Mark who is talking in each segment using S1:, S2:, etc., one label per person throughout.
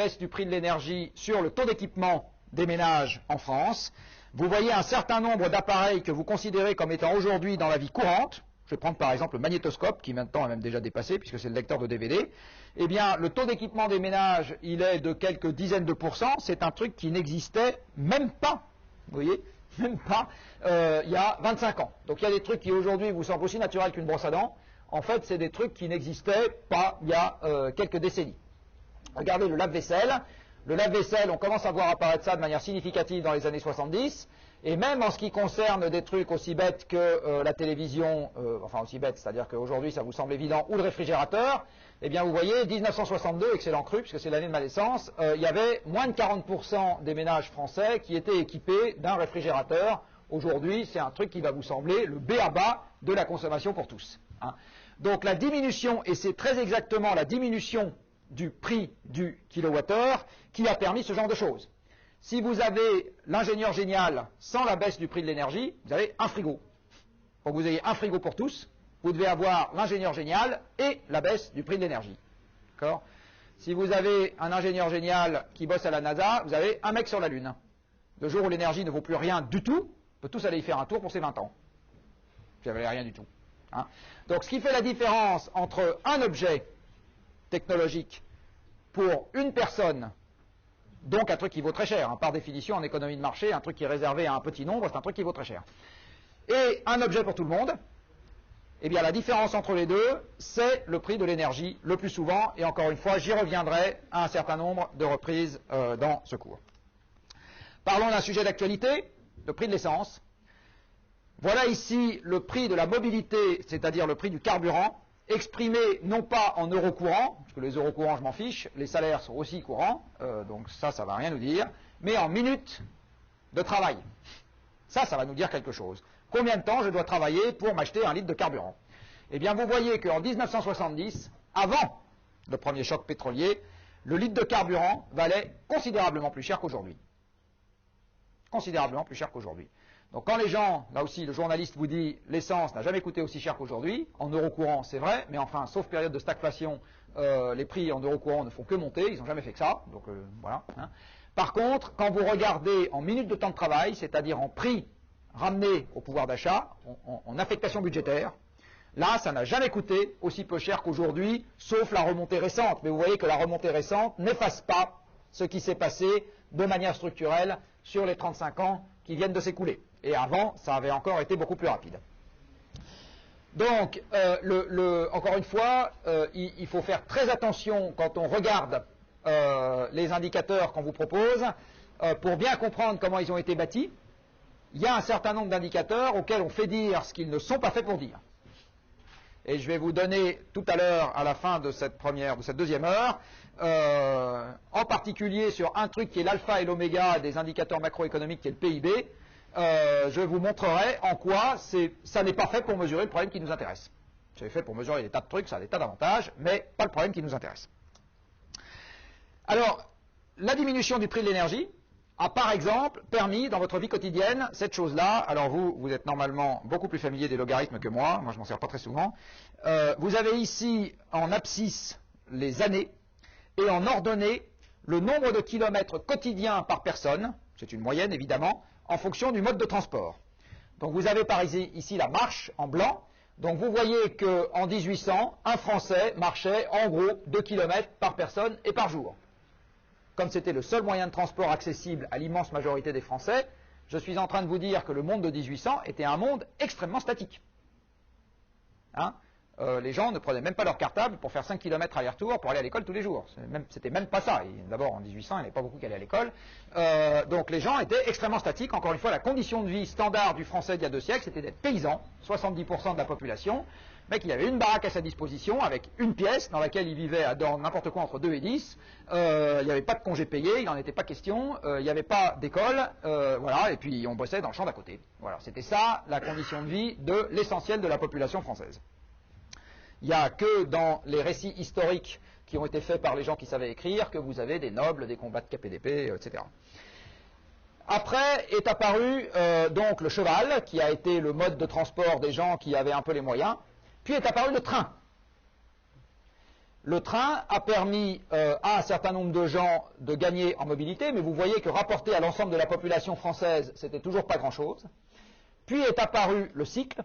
S1: baisse du prix de l'énergie sur le taux d'équipement des ménages en France. Vous voyez un certain nombre d'appareils que vous considérez comme étant aujourd'hui dans la vie courante. Je vais prendre par exemple le magnétoscope, qui maintenant est même déjà dépassé, puisque c'est le lecteur de DVD. Eh bien, le taux d'équipement des ménages, il est de quelques dizaines de pourcents. C'est un truc qui n'existait même pas, vous voyez, même pas, il y a 25 ans. Donc il y a des trucs qui aujourd'hui vous semblent aussi naturels qu'une brosse à dents. En fait, c'est des trucs qui n'existaient pas il y a quelques décennies. Regardez le lave-vaisselle. Le lave-vaisselle, on commence à voir apparaître ça de manière significative dans les années 70. Et même en ce qui concerne des trucs aussi bêtes que la télévision, enfin aussi bêtes, c'est-à-dire qu'aujourd'hui ça vous semble évident, ou le réfrigérateur, eh bien vous voyez, 1962, excellent cru, puisque c'est l'année de ma naissance, il y avait moins de 40% des ménages français qui étaient équipés d'un réfrigérateur. Aujourd'hui, c'est un truc qui va vous sembler le b.a.-ba de la consommation pour tous. Hein. Donc la diminution, et c'est très exactement la diminution du prix du kilowattheure qui a permis ce genre de choses. Si vous avez l'ingénieur génial sans la baisse du prix de l'énergie, vous avez un frigo. Pour que vous ayez un frigo pour tous, vous devez avoir l'ingénieur génial et la baisse du prix de l'énergie. D'accord ? Si vous avez un ingénieur génial qui bosse à la NASA, vous avez un mec sur la Lune. Le jour où l'énergie ne vaut plus rien du tout, on peut tous aller y faire un tour pour ses 20 ans. Puis ça valait rien du tout. Hein ? Donc ce qui fait la différence entre un objet technologique pour une personne, donc un truc qui vaut très cher, hein, par définition en économie de marché, un truc qui est réservé à un petit nombre, c'est un truc qui vaut très cher. Et un objet pour tout le monde, eh bien la différence entre les deux, c'est le prix de l'énergie le plus souvent, et encore une fois, j'y reviendrai à un certain nombre de reprises dans ce cours. Parlons d'un sujet d'actualité, le prix de l'essence. Voilà ici le prix de la mobilité, c'est-à-dire le prix du carburant, exprimé non pas en euros courants, parce que les euros courants je m'en fiche, les salaires sont aussi courants, donc ça va rien nous dire, mais en minutes de travail. Ça va nous dire quelque chose. Combien de temps je dois travailler pour m'acheter un litre de carburant? Eh bien vous voyez qu'en 1970, avant le premier choc pétrolier, le litre de carburant valait considérablement plus cher qu'aujourd'hui. Considérablement plus cher qu'aujourd'hui. Donc quand les gens, là aussi le journaliste vous dit l'essence n'a jamais coûté aussi cher qu'aujourd'hui, en euros courants c'est vrai, mais enfin sauf période de stagflation, les prix en euros courants ne font que monter, ils n'ont jamais fait que ça, donc voilà. Hein. Par contre, quand vous regardez en minutes de temps de travail, c'est-à-dire en prix ramené au pouvoir d'achat, en affectation budgétaire, là ça n'a jamais coûté aussi peu cher qu'aujourd'hui, sauf la remontée récente. Mais vous voyez que la remontée récente n'efface pas ce qui s'est passé de manière structurelle sur les 35 ans qui viennent de s'écouler. Et avant, ça avait encore été beaucoup plus rapide. Donc, encore une fois, il faut faire très attention quand on regarde les indicateurs qu'on vous propose, pour bien comprendre comment ils ont été bâtis. Il y a un certain nombre d'indicateurs auxquels on fait dire ce qu'ils ne sont pas faits pour dire. Et je vais vous donner tout à l'heure, à la fin de cette deuxième heure, en particulier sur un truc qui est l'alpha et l'oméga des indicateurs macroéconomiques, qui est le PIB, je vous montrerai en quoi ça n'est pas fait pour mesurer le problème qui nous intéresse. C'est fait pour mesurer des tas de trucs, ça a des tas d'avantages, mais pas le problème qui nous intéresse. Alors, la diminution du prix de l'énergie a par exemple permis dans votre vie quotidienne cette chose-là. Alors vous êtes normalement beaucoup plus familier des logarithmes que moi je m'en sers pas très souvent. Vous avez ici en abscisse les années et en ordonnée le nombre de kilomètres quotidiens par personne, c'est une moyenne évidemment, en fonction du mode de transport. Donc vous avez par ici la marche en blanc. Donc vous voyez qu'en 1800, un Français marchait en gros 2 km par personne et par jour. Comme c'était le seul moyen de transport accessible à l'immense majorité des Français, je suis en train de vous dire que le monde de 1800 était un monde extrêmement statique. Hein? Les gens ne prenaient même pas leur cartable pour faire 5 km aller-retour pour aller à l'école tous les jours. C'était même pas ça. D'abord, en 1800, il n'y avait pas beaucoup qui allaient à l'école. Donc les gens étaient extrêmement statiques. Encore une fois, la condition de vie standard du Français d'il y a 2 siècles, c'était d'être paysan, 70% de la population, mais qu'il avait une baraque à sa disposition avec une pièce dans laquelle il vivait dans n'importe quoi entre 2 et 10. Il n'y avait pas de congé payé, il n'en était pas question, il n'y avait pas d'école, voilà, et puis on bossait dans le champ d'à côté. Voilà, c'était ça la condition de vie de l'essentiel de la population française. Il n'y a que dans les récits historiques qui ont été faits par les gens qui savaient écrire que vous avez des nobles, des combats de KPDP, etc. Après est apparu donc le cheval, qui a été le mode de transport des gens qui avaient un peu les moyens, puis est apparu le train. le train a permis à un certain nombre de gens de gagner en mobilité, mais vous voyez que rapporté à l'ensemble de la population française, c'était toujours pas grand-chose. Puis est apparu le cycle,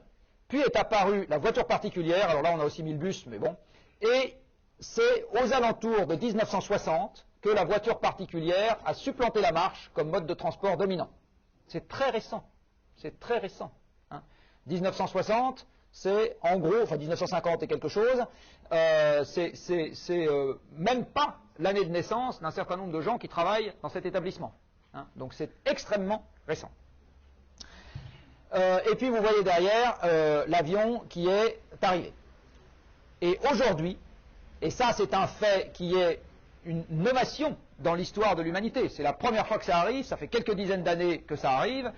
S1: puis est apparue la voiture particulière, alors là on a aussi mis le bus, mais bon, et c'est aux alentours de 1960 que la voiture particulière a supplanté la marche comme mode de transport dominant. C'est très récent, hein. 1960, c'est en gros, enfin 1950 et quelque chose, c'est même pas l'année de naissance d'un certain nombre de gens qui travaillent dans cet établissement, hein. Donc c'est extrêmement récent. Et puis vous voyez derrière l'avion qui est arrivé. Et aujourd'hui, et ça c'est un fait qui est une novation dans l'histoire de l'humanité, c'est la première fois que ça arrive, ça fait quelques dizaines d'années que ça arrive,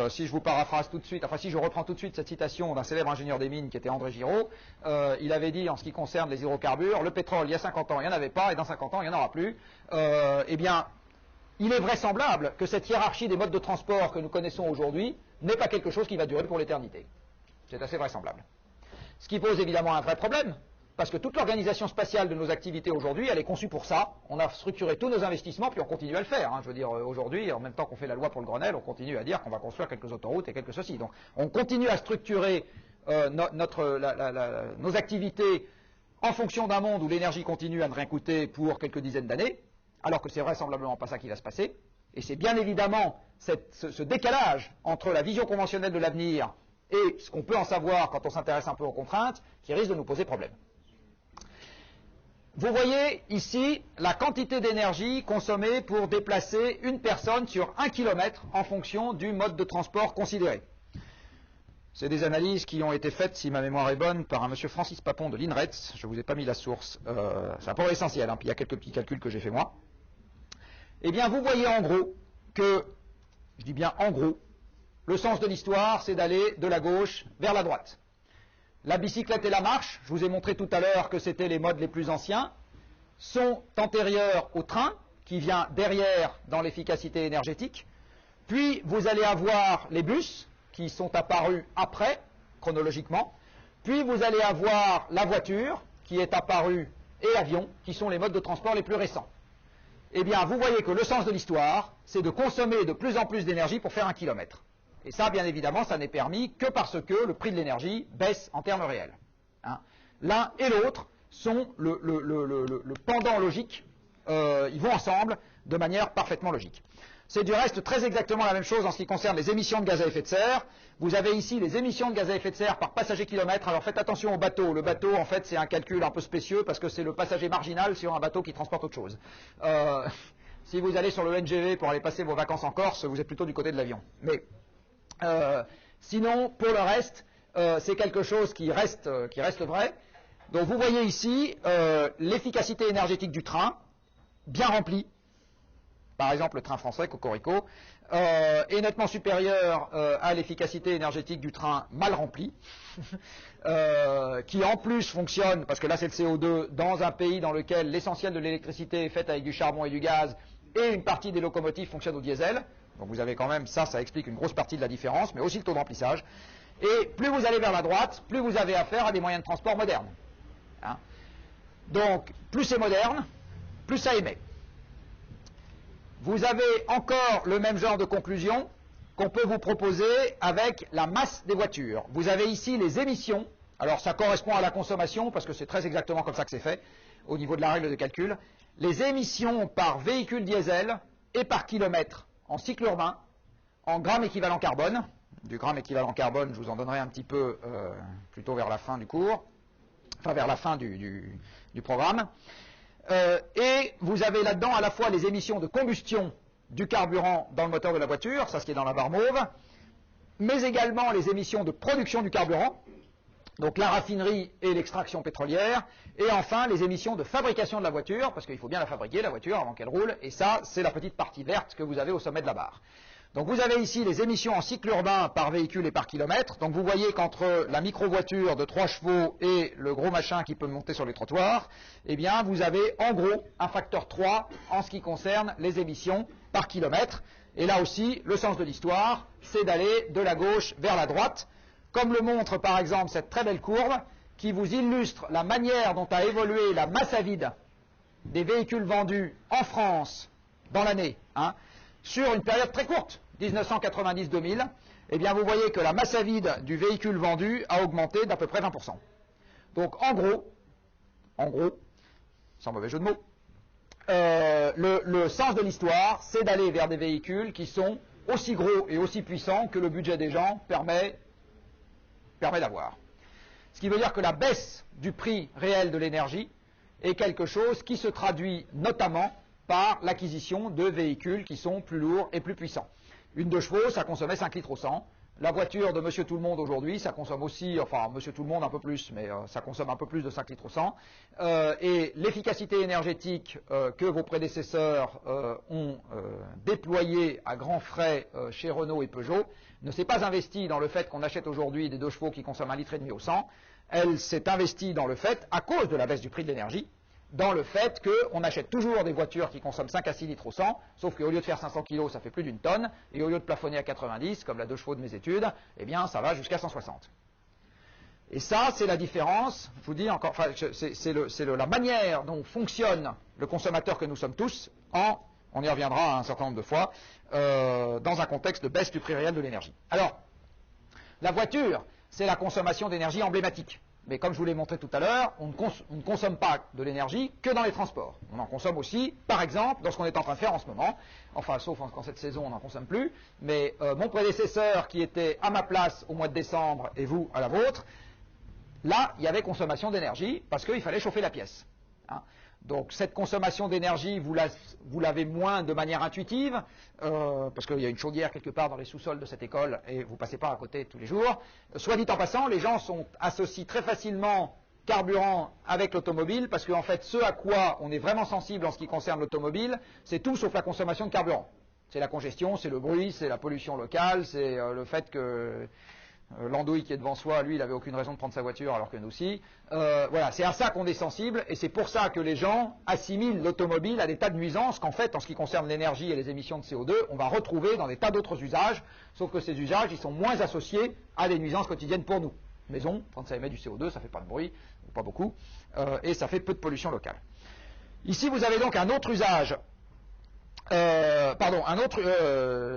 S1: si je vous paraphrase tout de suite, enfin si je reprends tout de suite cette citation d'un célèbre ingénieur des mines qui était André Giraud, il avait dit en ce qui concerne les hydrocarbures, le pétrole il y a 50 ans il n'y en avait pas et dans 50 ans il n'y en aura plus. Eh bien, il est vraisemblable que cette hiérarchie des modes de transport que nous connaissons aujourd'hui n'est pas quelque chose qui va durer pour l'éternité. C'est assez vraisemblable. Ce qui pose évidemment un vrai problème, parce que toute l'organisation spatiale de nos activités aujourd'hui, elle est conçue pour ça. On a structuré tous nos investissements, puis on continue à le faire, hein. Je veux dire, aujourd'hui, en même temps qu'on fait la loi pour le Grenelle, on continue à dire qu'on va construire quelques autoroutes et quelques ceci. Donc, on continue à structurer nos activités en fonction d'un monde où l'énergie continue à ne rien coûter pour quelques dizaines d'années, alors que c'est vraisemblablement pas ça qui va se passer. Et c'est bien évidemment ce décalage entre la vision conventionnelle de l'avenir et ce qu'on peut en savoir quand on s'intéresse un peu aux contraintes qui risque de nous poser problème. Vous voyez ici la quantité d'énergie consommée pour déplacer une personne sur 1 km en fonction du mode de transport considéré. C'est des analyses qui ont été faites, si ma mémoire est bonne, par un monsieur Francis Papon de l'INRETS. Je ne vous ai pas mis la source, c'est un peu essentiel, hein, puis il y a quelques petits calculs que j'ai fait moi. Eh bien, vous voyez en gros que, je dis bien en gros, le sens de l'histoire, c'est d'aller de la gauche vers la droite. La bicyclette et la marche, je vous ai montré tout à l'heure que c'était les modes les plus anciens, sont antérieurs au train, qui vient derrière dans l'efficacité énergétique. Puis vous allez avoir les bus, qui sont apparus après, chronologiquement. Puis vous allez avoir la voiture, qui est apparue, et l'avion, qui sont les modes de transport les plus récents. Eh bien, vous voyez que le sens de l'histoire, c'est de consommer de plus en plus d'énergie pour faire 1 kilomètre. Et ça, bien évidemment, ça n'est permis que parce que le prix de l'énergie baisse en termes réels, hein. L'un et l'autre sont le pendant logique, ils vont ensemble de manière parfaitement logique. C'est du reste très exactement la même chose en ce qui concerne les émissions de gaz à effet de serre. Vous avez ici les émissions de gaz à effet de serre par passager kilomètre. Alors faites attention au bateau. Le bateau, en fait, c'est un calcul un peu spécieux parce que c'est le passager marginal sur un bateau qui transporte autre chose. Si vous allez sur le NGV pour aller passer vos vacances en Corse, vous êtes plutôt du côté de l'avion. Mais sinon, pour le reste, c'est quelque chose qui reste vrai. Donc vous voyez ici l'efficacité énergétique du train, bien remplie. Par exemple, le train français, Cocorico, est nettement supérieur à l'efficacité énergétique du train mal rempli, qui en plus fonctionne, parce que là c'est le CO2, dans un pays dans lequel l'essentiel de l'électricité est faite avec du charbon et du gaz, et une partie des locomotives fonctionnent au diesel. Donc vous avez quand même, ça explique une grosse partie de la différence, mais aussi le taux de remplissage. Et plus vous allez vers la droite, plus vous avez affaire à des moyens de transport modernes, hein. Donc, plus c'est moderne, plus ça émet. Vous avez encore le même genre de conclusion qu'on peut vous proposer avec la masse des voitures. Vous avez ici les émissions. Alors ça correspond à la consommation, parce que c'est très exactement comme ça que c'est fait, au niveau de la règle de calcul. Les émissions par véhicule diesel et par kilomètre en cycle urbain, en grammes équivalent carbone. Du gramme équivalent carbone, je vous en donnerai un petit peu plutôt vers la fin du cours, enfin vers la fin du programme. Et vous avez là-dedans à la fois les émissions de combustion du carburant dans le moteur de la voiture, ça ce qui est dans la barre mauve, mais également les émissions de production du carburant, donc la raffinerie et l'extraction pétrolière, et enfin les émissions de fabrication de la voiture, parce qu'il faut bien la fabriquer, la voiture, avant qu'elle roule, et ça c'est la petite partie verte que vous avez au sommet de la barre. Donc vous avez ici les émissions en cycle urbain par véhicule et par kilomètre. Donc vous voyez qu'entre la micro-voiture de 3 chevaux et le gros machin qui peut monter sur les trottoirs, eh bien vous avez en gros un facteur 3 en ce qui concerne les émissions par kilomètre. Et là aussi, le sens de l'histoire, c'est d'aller de la gauche vers la droite. Comme le montre par exemple cette très belle courbe, qui vous illustre la manière dont a évolué la masse à vide des véhicules vendus en France dans l'année, hein, sur une période très courte, 1990-2000, eh bien vous voyez que la masse à vide du véhicule vendu a augmenté d'à peu près 20%. Donc en gros, sans mauvais jeu de mots, le sens de l'histoire, c'est d'aller vers des véhicules qui sont aussi gros et aussi puissants que le budget des gens permet d'avoir. Ce qui veut dire que la baisse du prix réel de l'énergie est quelque chose qui se traduit notamment par l'acquisition de véhicules qui sont plus lourds et plus puissants. Une 2 chevaux, ça consommait 5 litres au 100. La voiture de Monsieur Tout-le-Monde aujourd'hui, ça consomme aussi, enfin Monsieur Tout-le-Monde un peu plus, mais ça consomme un peu plus de 5 litres au 100. Et l'efficacité énergétique que vos prédécesseurs ont déployée à grands frais chez Renault et Peugeot ne s'est pas investie dans le fait qu'on achète aujourd'hui des 2 chevaux qui consomment 1,5 litre au 100. Elle s'est investie dans le fait, à cause de la baisse du prix de l'énergie, dans le fait qu'on achète toujours des voitures qui consomment 5 à 6 litres au 100, sauf qu'au lieu de faire 500 kg, ça fait plus d'une tonne, et au lieu de plafonner à 90, comme la 2 chevaux de mes études, eh bien ça va jusqu'à 160. Et ça, c'est la différence, je vous dis encore, enfin, c'est la manière dont fonctionne le consommateur que nous sommes tous, on y reviendra un certain nombre de fois, dans un contexte de baisse du prix réel de l'énergie. Alors, la voiture, c'est la consommation d'énergie emblématique. Mais comme je vous l'ai montré tout à l'heure, on ne consomme pas de l'énergie que dans les transports. On en consomme aussi, par exemple, dans ce qu'on est en train de faire en ce moment. Enfin, sauf qu'en cette saison, on n'en consomme plus. Mais mon prédécesseur, qui était à ma place au mois de décembre, et vous à la vôtre, là, il y avait consommation d'énergie, parce qu'il fallait chauffer la pièce. Hein. Donc cette consommation d'énergie, vous l'avez moins de manière intuitive, parce qu'il y a une chaudière quelque part dans les sous-sols de cette école et vous ne passez pas à côté tous les jours. Soit dit en passant, les gens associent très facilement carburant avec l'automobile, parce qu'en fait, ce à quoi on est vraiment sensible en ce qui concerne l'automobile, c'est tout sauf la consommation de carburant. C'est la congestion, c'est le bruit, c'est la pollution locale, c'est le fait que l'andouille qui est devant soi, lui, il n'avait aucune raison de prendre sa voiture alors que nous aussi. Voilà, c'est à ça qu'on est sensible et c'est pour ça que les gens assimilent l'automobile à des tas de nuisances qu'en fait, en ce qui concerne l'énergie et les émissions de CO2, on va retrouver dans des tas d'autres usages, sauf que ces usages, ils sont moins associés à des nuisances quotidiennes pour nous. Maison, quand ça émet du CO2, ça ne fait pas de bruit, ou pas beaucoup, et ça fait peu de pollution locale. Ici, vous avez donc un autre usage.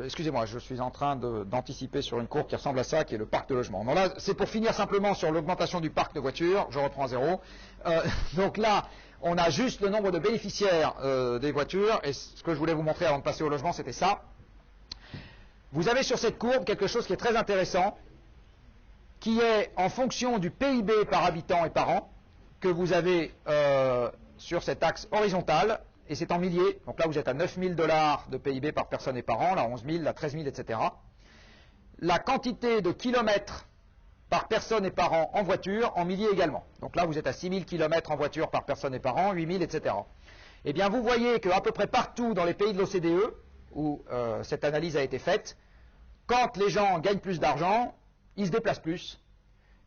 S1: Excusez-moi, je suis en train d'anticiper sur une courbe qui ressemble à ça, qui est le parc de logement. Donc là, c'est pour finir simplement sur l'augmentation du parc de voitures, je reprends à zéro. Donc là, on a juste le nombre de bénéficiaires des voitures, et ce que je voulais vous montrer avant de passer au logement, c'était ça. Vous avez sur cette courbe quelque chose qui est très intéressant, qui est en fonction du PIB par habitant et par an, que vous avez sur cet axe horizontal, et c'est en milliers, donc là vous êtes à 9 000 $ de PIB par personne et par an, là 11 000, là 13 000, etc. La quantité de kilomètres par personne et par an en voiture, en milliers également. Donc là vous êtes à 6 000 km en voiture par personne et par an, 8 000, etc. Eh bien vous voyez qu'à peu près partout dans les pays de l'OCDE, où cette analyse a été faite, quand les gens gagnent plus d'argent, ils se déplacent plus.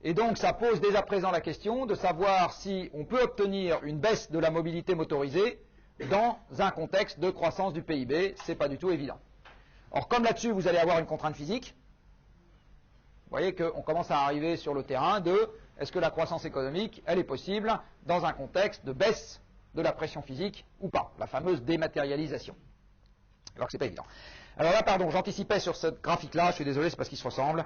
S1: Et donc ça pose dès à présent la question de savoir si on peut obtenir une baisse de la mobilité motorisée dans un contexte de croissance du PIB, ce n'est pas du tout évident. Or, comme là-dessus, vous allez avoir une contrainte physique, vous voyez qu'on commence à arriver sur le terrain de est-ce que la croissance économique, elle est possible dans un contexte de baisse de la pression physique ou pas, la fameuse dématérialisation. Alors que ce n'est pas évident. Alors là, pardon, j'anticipais sur ce graphique-là, je suis désolé, c'est parce qu'ils se ressemblent.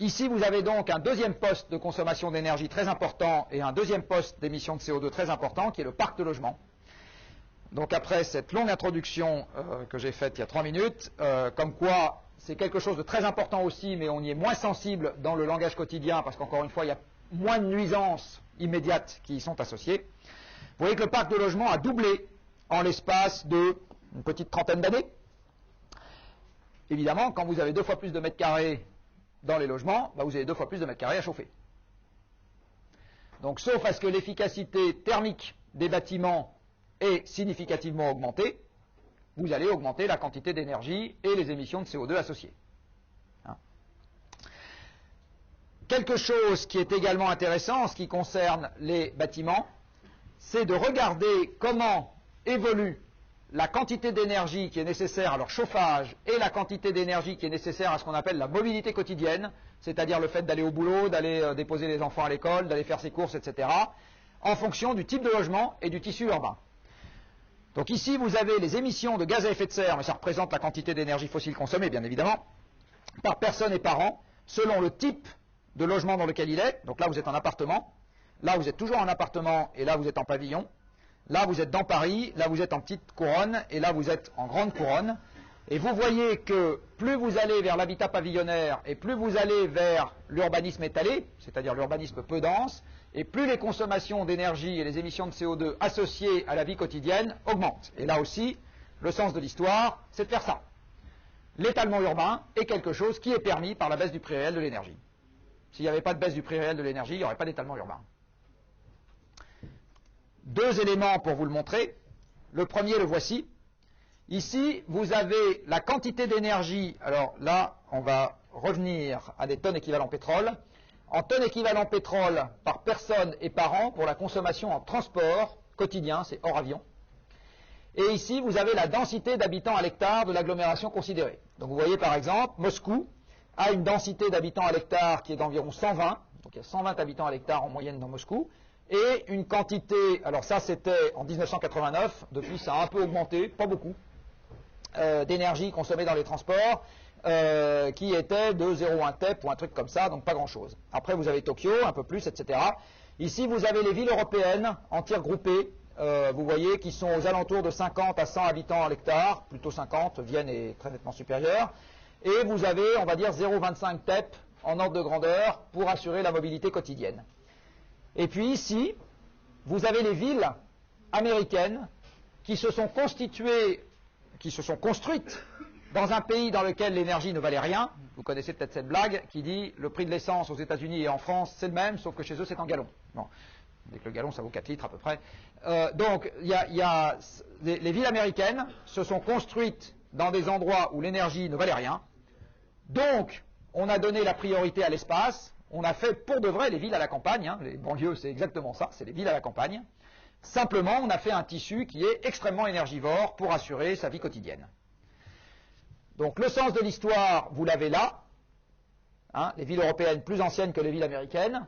S1: Ici, vous avez donc un deuxième poste de consommation d'énergie très important et un deuxième poste d'émission de CO2 très important, qui est le parc de logement. Donc après cette longue introduction que j'ai faite il y a 3 minutes, comme quoi c'est quelque chose de très important aussi, mais on y est moins sensible dans le langage quotidien, parce qu'encore une fois, il y a moins de nuisances immédiates qui y sont associées. Vous voyez que le parc de logement a doublé en l'espace de une petite trentaine d'années. Évidemment, quand vous avez 2 fois plus de mètres carrés dans les logements, vous avez 2 fois plus de mètres carrés à chauffer. Donc, sauf à ce que l'efficacité thermique des bâtiments est significativement augmentée, vous allez augmenter la quantité d'énergie et les émissions de CO2 associées. Hein. Quelque chose qui est également intéressant en ce qui concerne les bâtiments, c'est de regarder comment évolue la quantité d'énergie qui est nécessaire à leur chauffage et la quantité d'énergie qui est nécessaire à ce qu'on appelle la mobilité quotidienne, c'est-à-dire le fait d'aller au boulot, d'aller déposer les enfants à l'école, d'aller faire ses courses, etc., en fonction du type de logement et du tissu urbain. Donc ici, vous avez les émissions de gaz à effet de serre, mais ça représente la quantité d'énergie fossile consommée, bien évidemment, par personne et par an, selon le type de logement dans lequel il est. Donc là, vous êtes en appartement, là, vous êtes toujours en appartement, et là, vous êtes en pavillon. Là, vous êtes dans Paris, là, vous êtes en petite couronne, et là, vous êtes en grande couronne. Et vous voyez que plus vous allez vers l'habitat pavillonnaire, et plus vous allez vers l'urbanisme étalé, c'est-à-dire l'urbanisme peu dense, et plus les consommations d'énergie et les émissions de CO2 associées à la vie quotidienne augmentent. Et là aussi, le sens de l'histoire, c'est de faire ça. L'étalement urbain est quelque chose qui est permis par la baisse du prix réel de l'énergie. S'il n'y avait pas de baisse du prix réel de l'énergie, il n'y aurait pas d'étalement urbain. Deux éléments pour vous le montrer. Le premier, le voici. Ici, vous avez la quantité d'énergie. Alors là, on va revenir à des tonnes équivalent pétrole. En tonnes équivalent pétrole par personne et par an pour la consommation en transport quotidien, c'est hors avion. Et ici, vous avez la densité d'habitants à l'hectare de l'agglomération considérée. Donc vous voyez par exemple, Moscou a une densité d'habitants à l'hectare qui est d'environ 120. Donc il y a 120 habitants à l'hectare en moyenne dans Moscou. Et une quantité, alors ça c'était en 1989, depuis ça a un peu augmenté, pas beaucoup, d'énergie consommée dans les transports, qui était de 0,1 TEP ou un truc comme ça, donc pas grand-chose. Après vous avez Tokyo, un peu plus, etc. Ici vous avez les villes européennes en tiers groupés, vous voyez, qui sont aux alentours de 50 à 100 habitants à l'hectare, plutôt 50, Vienne est très nettement supérieure. Et vous avez, on va dire, 0,25 TEP en ordre de grandeur pour assurer la mobilité quotidienne. Et puis ici, vous avez les villes américaines qui se sont constituées, qui se sont construites dans un pays dans lequel l'énergie ne valait rien. Vous connaissez peut-être cette blague qui dit le prix de l'essence aux États-Unis et en France c'est le même, sauf que chez eux c'est en gallons. Bon. Dès que le gallon ça vaut 4 litres à peu près. Donc les villes américaines se sont construites dans des endroits où l'énergie ne valait rien. Donc on a donné la priorité à l'espace. On a fait pour de vrai les villes à la campagne, hein. Les banlieues c'est exactement ça, c'est les villes à la campagne. Simplement on a fait un tissu qui est extrêmement énergivore pour assurer sa vie quotidienne. Donc le sens de l'histoire, vous l'avez là, hein, les villes européennes plus anciennes que les villes américaines,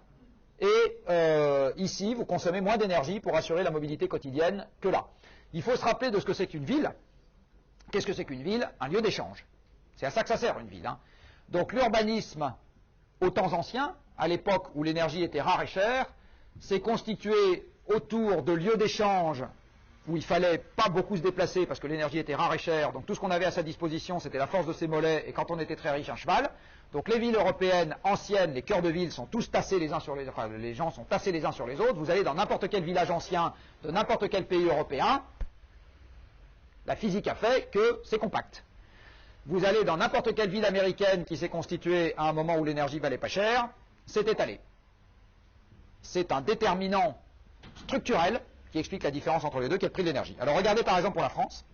S1: et ici vous consommez moins d'énergie pour assurer la mobilité quotidienne que là. Il faut se rappeler de ce que c'est qu'une ville. Qu'est-ce que c'est qu'une ville? Un lieu d'échange. C'est à ça que ça sert une ville, hein. Donc l'urbanisme aux temps anciens, à l'époque où l'énergie était rare et chère, s'est constitué autour de lieux d'échange où il fallait pas beaucoup se déplacer parce que l'énergie était rare et chère, donc tout ce qu'on avait à sa disposition c'était la force de ses mollets et quand on était très riche un cheval. Donc les villes européennes anciennes, les cœurs de ville sont tous tassés les uns sur les autres, enfin les gens sont tassés les uns sur les autres. Vous allez dans n'importe quel village ancien de n'importe quel pays européen, la physique a fait que c'est compact. Vous allez dans n'importe quelle ville américaine qui s'est constituée à un moment où l'énergie valait pas cher, c'est étalé. C'est un déterminant structurel qui explique la différence entre les deux, qui est le prix de l'énergie. Alors regardez par exemple pour la France.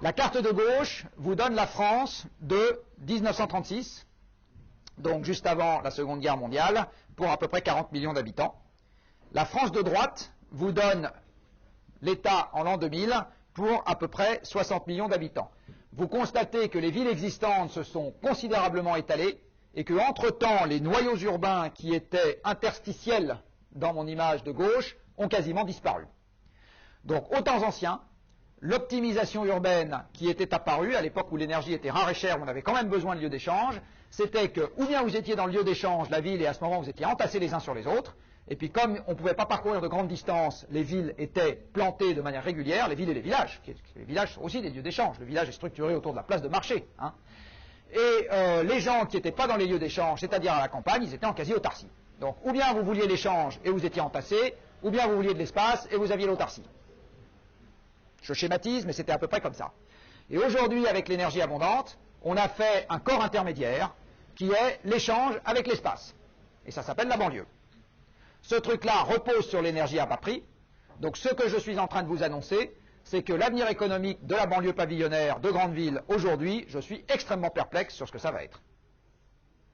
S1: La carte de gauche vous donne la France de 1936, donc juste avant la Seconde Guerre mondiale, pour à peu près 40 millions d'habitants. La France de droite vous donne l'État en l'an 2000 pour à peu près 60 millions d'habitants. Vous constatez que les villes existantes se sont considérablement étalées et que, entre-temps, les noyaux urbains qui étaient interstitiels dans mon image de gauche ont quasiment disparu. Donc, aux temps anciens, l'optimisation urbaine qui était apparue, à l'époque où l'énergie était rare et chère, on avait quand même besoin de lieux d'échange, c'était que, ou bien vous étiez dans le lieu d'échange, la ville, et à ce moment vous étiez entassés les uns sur les autres, et puis comme on ne pouvait pas parcourir de grandes distances, les villes étaient plantées de manière régulière, les villes et les villages. Les villages sont aussi des lieux d'échange. Le village est structuré autour de la place de marché, hein. Et les gens qui n'étaient pas dans les lieux d'échange, c'est-à-dire à la campagne, ils étaient en quasi-autarcie. Donc ou bien vous vouliez l'échange et vous étiez entassés, ou bien vous vouliez de l'espace et vous aviez l'autarcie. Je schématise, mais c'était à peu près comme ça. Et aujourd'hui, avec l'énergie abondante, on a fait un corps intermédiaire qui est l'échange avec l'espace. Et ça s'appelle la banlieue. Ce truc-là repose sur l'énergie à bas prix. Donc ce que je suis en train de vous annoncer, c'est que l'avenir économique de la banlieue pavillonnaire de grandes villes aujourd'hui, je suis extrêmement perplexe sur ce que ça va être.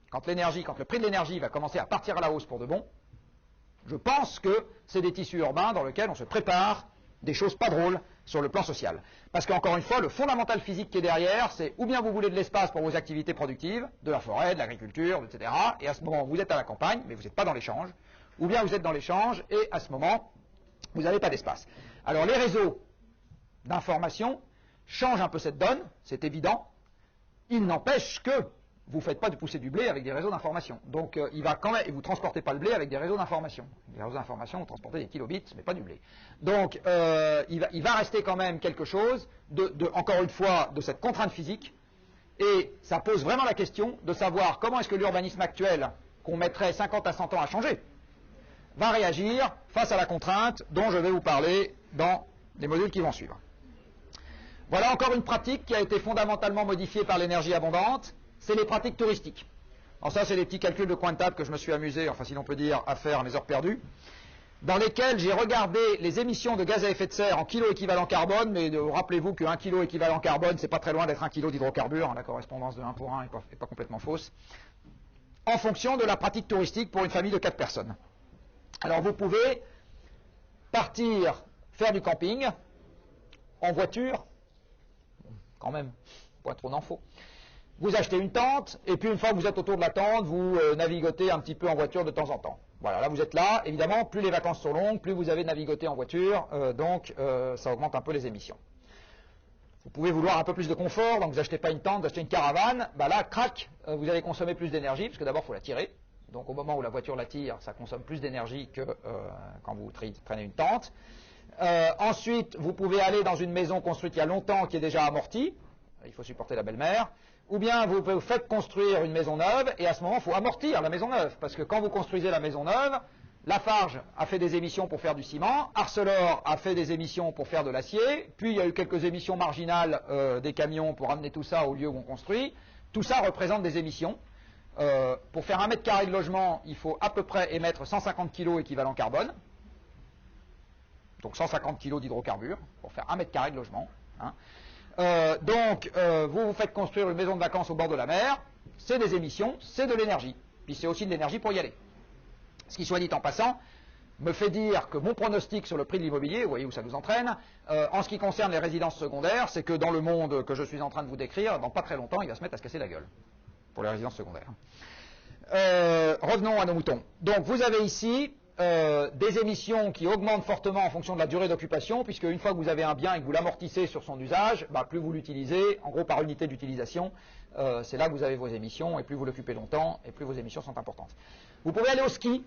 S1: Quand le prix de l'énergie va commencer à partir à la hausse pour de bon, je pense que c'est des tissus urbains dans lesquels on se prépare des choses pas drôles sur le plan social. Parce qu'encore une fois, le fondamental physique qui est derrière, c'est ou bien vous voulez de l'espace pour vos activités productives, de la forêt, de l'agriculture, etc. Et à ce moment, vous êtes à la campagne, mais vous n'êtes pas dans l'échange. Ou bien vous êtes dans l'échange, et à ce moment, vous n'avez pas d'espace. Alors les réseaux d'information changent un peu cette donne, c'est évident. Il n'empêche que vous ne faites pas de pousser du blé avec des réseaux d'information. Donc il va quand même, et vous ne transportez pas le blé avec des réseaux d'information. Les réseaux d'information, vous transportez des kilobits, mais pas du blé. Donc il va rester quand même quelque chose, encore une fois, de cette contrainte physique. Et ça pose vraiment la question de savoir comment est-ce que l'urbanisme actuel, qu'on mettrait 50 à 100 ans à changer, va réagir face à la contrainte dont je vais vous parler dans les modules qui vont suivre. Voilà encore une pratique qui a été fondamentalement modifiée par l'énergie abondante, c'est les pratiques touristiques. Alors ça, c'est des petits calculs de coin de table que je me suis amusé, enfin si l'on peut dire, à faire à mes heures perdues, dans lesquels j'ai regardé les émissions de gaz à effet de serre en kilos équivalent carbone, mais rappelez-vous qu'un kilo équivalent carbone, c'est pas très loin d'être un kilo d'hydrocarbures, la correspondance de 1 pour 1 n'est pas complètement fausse, en fonction de la pratique touristique pour une famille de 4 personnes. Alors vous pouvez partir faire du camping en voiture, quand même, pas trop n'en faut. Vous achetez une tente, et puis une fois que vous êtes autour de la tente, vous navigotez un petit peu en voiture de temps en temps. Voilà, là vous êtes là, évidemment, plus les vacances sont longues, plus vous avez naviguté en voiture, donc ça augmente un peu les émissions. Vous pouvez vouloir un peu plus de confort, donc vous n'achetez pas une tente, vous achetez une caravane, bah là, crac, vous allez consommer plus d'énergie, parce que d'abord il faut la tirer. Donc au moment où la voiture la tire, ça consomme plus d'énergie que quand vous traînez une tente. Ensuite, vous pouvez aller dans une maison construite il y a longtemps qui est déjà amortie, il faut supporter la belle-mère, ou bien vous faites construire une maison neuve, et à ce moment, il faut amortir la maison neuve, parce que quand vous construisez la maison neuve, Lafarge a fait des émissions pour faire du ciment, Arcelor a fait des émissions pour faire de l'acier, puis il y a eu quelques émissions marginales des camions pour amener tout ça au lieu où on construit. Tout ça représente des émissions. Pour faire 1 mètre carré de logement, il faut à peu près émettre 150 kg équivalent carbone. Donc 150 kg d'hydrocarbures pour faire 1 mètre carré de logement. Hein. Vous faites construire une maison de vacances au bord de la mer, c'est des émissions, c'est de l'énergie. Puis c'est aussi de l'énergie pour y aller. Ce qui, soit dit en passant, me fait dire que mon pronostic sur le prix de l'immobilier, vous voyez où ça nous entraîne, en ce qui concerne les résidences secondaires, c'est que dans le monde que je suis en train de vous décrire, dans pas très longtemps, il va se mettre à se casser la gueule pour les résidences secondaires. Revenons à nos moutons. Donc vous avez ici des émissions qui augmentent fortement en fonction de la durée d'occupation, puisque une fois que vous avez un bien et que vous l'amortissez sur son usage, bah, plus vous l'utilisez, en gros par unité d'utilisation, c'est là que vous avez vos émissions, et plus vous l'occupez longtemps, et plus vos émissions sont importantes. Vous pouvez aller au ski.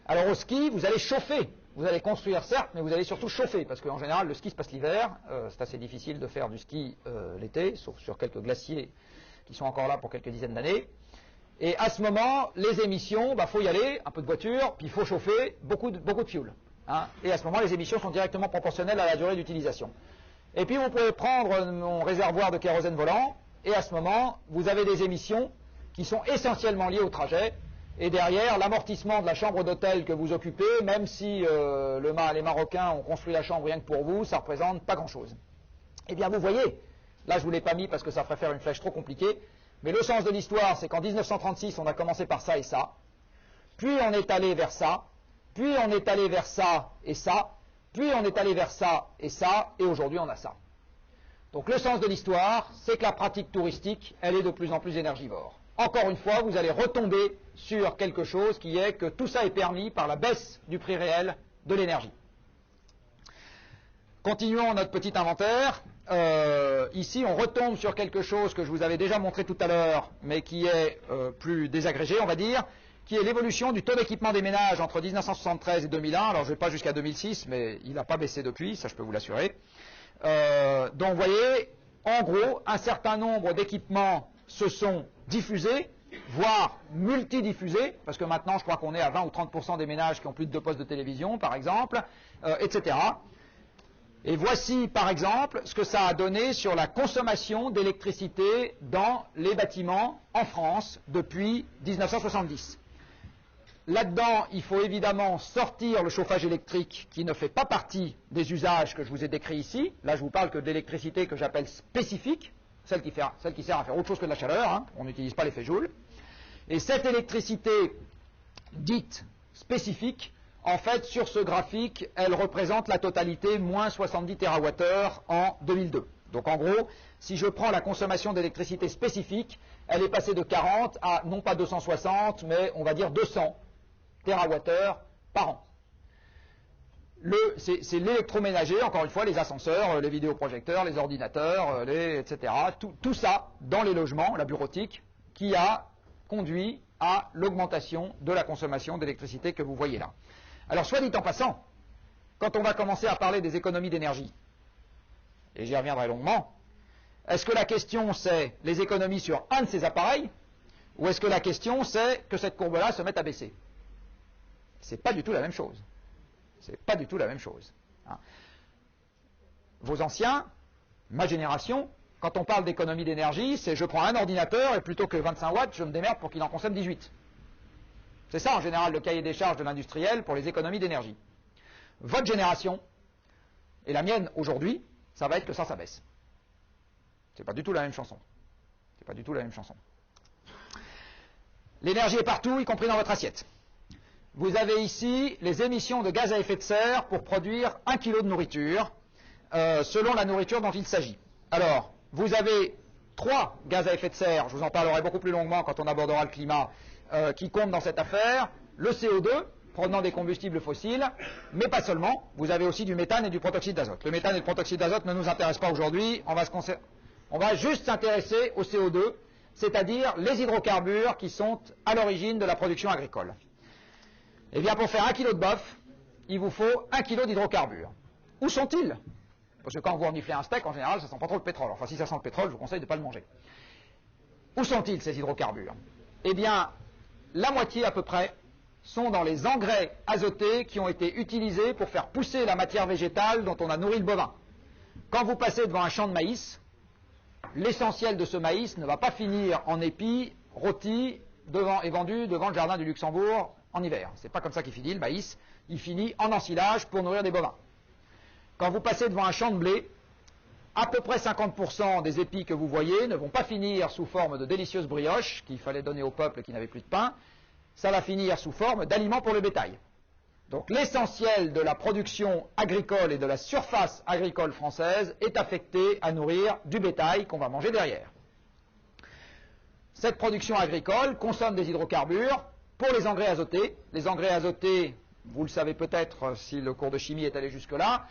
S1: Alors au ski, vous allez chauffer. Vous allez construire certes, mais vous allez surtout chauffer, parce qu'en général, le ski se passe l'hiver. C'est assez difficile de faire du ski l'été, sauf sur quelques glaciers qui sont encore là pour quelques dizaines d'années. Et à ce moment, les émissions, bah, faut y aller, un peu de voiture, puis il faut chauffer beaucoup de fioul. Hein. Et à ce moment, les émissions sont directement proportionnelles à la durée d'utilisation. Et puis vous pouvez prendre mon réservoir de kérosène volant, et à ce moment, vous avez des émissions qui sont essentiellement liées au trajet. Et derrière, l'amortissement de la chambre d'hôtel que vous occupez, même si les Marocains ont construit la chambre rien que pour vous, ça ne représente pas grand-chose. Eh bien, vous voyez, là je ne vous l'ai pas mis parce que ça ferait faire une flèche trop compliquée, mais le sens de l'histoire, c'est qu'en 1936, on a commencé par ça et ça, puis on est allé vers ça, puis on est allé vers ça et ça, puis on est allé vers ça, et aujourd'hui on a ça. Donc le sens de l'histoire, c'est que la pratique touristique, elle est de plus en plus énergivore. Encore une fois, vous allez retomber sur quelque chose qui est que tout ça est permis par la baisse du prix réel de l'énergie. Continuons notre petit inventaire. Ici, on retombe sur quelque chose que je vous avais déjà montré tout à l'heure, mais qui est plus désagrégé, on va dire, qui est l'évolution du taux d'équipement des ménages entre 1973 et 2001. Alors, je ne vais pas jusqu'à 2006, mais il n'a pas baissé depuis, ça je peux vous l'assurer. Donc, vous voyez, en gros, un certain nombre d'équipements se sont diffusés, voire multidiffusés, parce que maintenant, je crois qu'on est à 20 ou 30% des ménages qui ont plus de 2 postes de télévision, par exemple, etc. Et voici, par exemple, ce que ça a donné sur la consommation d'électricité dans les bâtiments en France depuis 1970. Là-dedans, il faut évidemment sortir le chauffage électrique qui ne fait pas partie des usages que je vous ai décrits ici. Là, je vous parle que d'électricité que j'appelle spécifique, celle qui sert à faire autre chose que de la chaleur, hein. On n'utilise pas l'effet Joule. Et cette électricité dite spécifique En fait, sur ce graphique, elle représente la totalité, moins 70 TWh en 2002. Donc en gros, si je prends la consommation d'électricité spécifique, elle est passée de 40 à, non pas 260, mais on va dire 200 TWh par an. C'est l'électroménager, encore une fois, les ascenseurs, les vidéoprojecteurs, les ordinateurs, etc. Tout ça, dans les logements, la bureautique, qui a conduit à l'augmentation de la consommation d'électricité que vous voyez là. Alors, soit dit en passant, quand on va commencer à parler des économies d'énergie, et j'y reviendrai longuement, est-ce que la question c'est les économies sur un de ces appareils, ou est-ce que la question c'est que cette courbe-là se mette à baisser? C'est pas du tout la même chose. C'est pas du tout la même chose. Hein. Vos anciens, ma génération, quand on parle d'économie d'énergie, c'est je prends un ordinateur et plutôt que 25 watts, je me démerde pour qu'il en consomme 18. C'est ça en général le cahier des charges de l'industriel pour les économies d'énergie. Votre génération, et la mienne aujourd'hui, ça va être que ça baisse. C'est pas du tout la même chanson. C'est pas du tout la même chanson. L'énergie est partout, y compris dans votre assiette. Vous avez ici les émissions de gaz à effet de serre pour produire 1 kg de nourriture, selon la nourriture dont il s'agit. Alors, vous avez 3 gaz à effet de serre, je vous en parlerai beaucoup plus longuement quand on abordera le climat, qui comptent dans cette affaire. Le CO2, provenant des combustibles fossiles, mais pas seulement. Vous avez aussi du méthane et du protoxyde d'azote. Le méthane et le protoxyde d'azote ne nous intéressent pas aujourd'hui. On va juste s'intéresser au CO2, c'est-à-dire les hydrocarbures qui sont à l'origine de la production agricole. Eh bien, pour faire 1 kg de bœuf, il vous faut 1 kg d'hydrocarbures. Où sont-ils? Parce que quand vous reniflez un steak, en général, ça sent pas trop le pétrole. Enfin, si ça sent le pétrole, je vous conseille de ne pas le manger. Où sont-ils, ces hydrocarbures? Eh bien, la moitié à peu près sont dans les engrais azotés qui ont été utilisés pour faire pousser la matière végétale dont on a nourri le bovin. Quand vous passez devant un champ de maïs, l'essentiel de ce maïs ne va pas finir en épis, rôti, et vendu devant le jardin du Luxembourg en hiver. C'est pas comme ça qu'il finit le maïs, il finit en ensilage pour nourrir des bovins. Quand vous passez devant un champ de blé, à peu près 50% des épis que vous voyez ne vont pas finir sous forme de délicieuses brioches qu'il fallait donner au peuple qui n'avait plus de pain, ça va finir sous forme d'aliments pour le bétail. Donc l'essentiel de la production agricole et de la surface agricole française est affecté à nourrir du bétail qu'on va manger derrière. Cette production agricole consomme des hydrocarbures pour les engrais azotés. Les engrais azotés, vous le savez peut-être si le cours de chimie est allé jusque-là,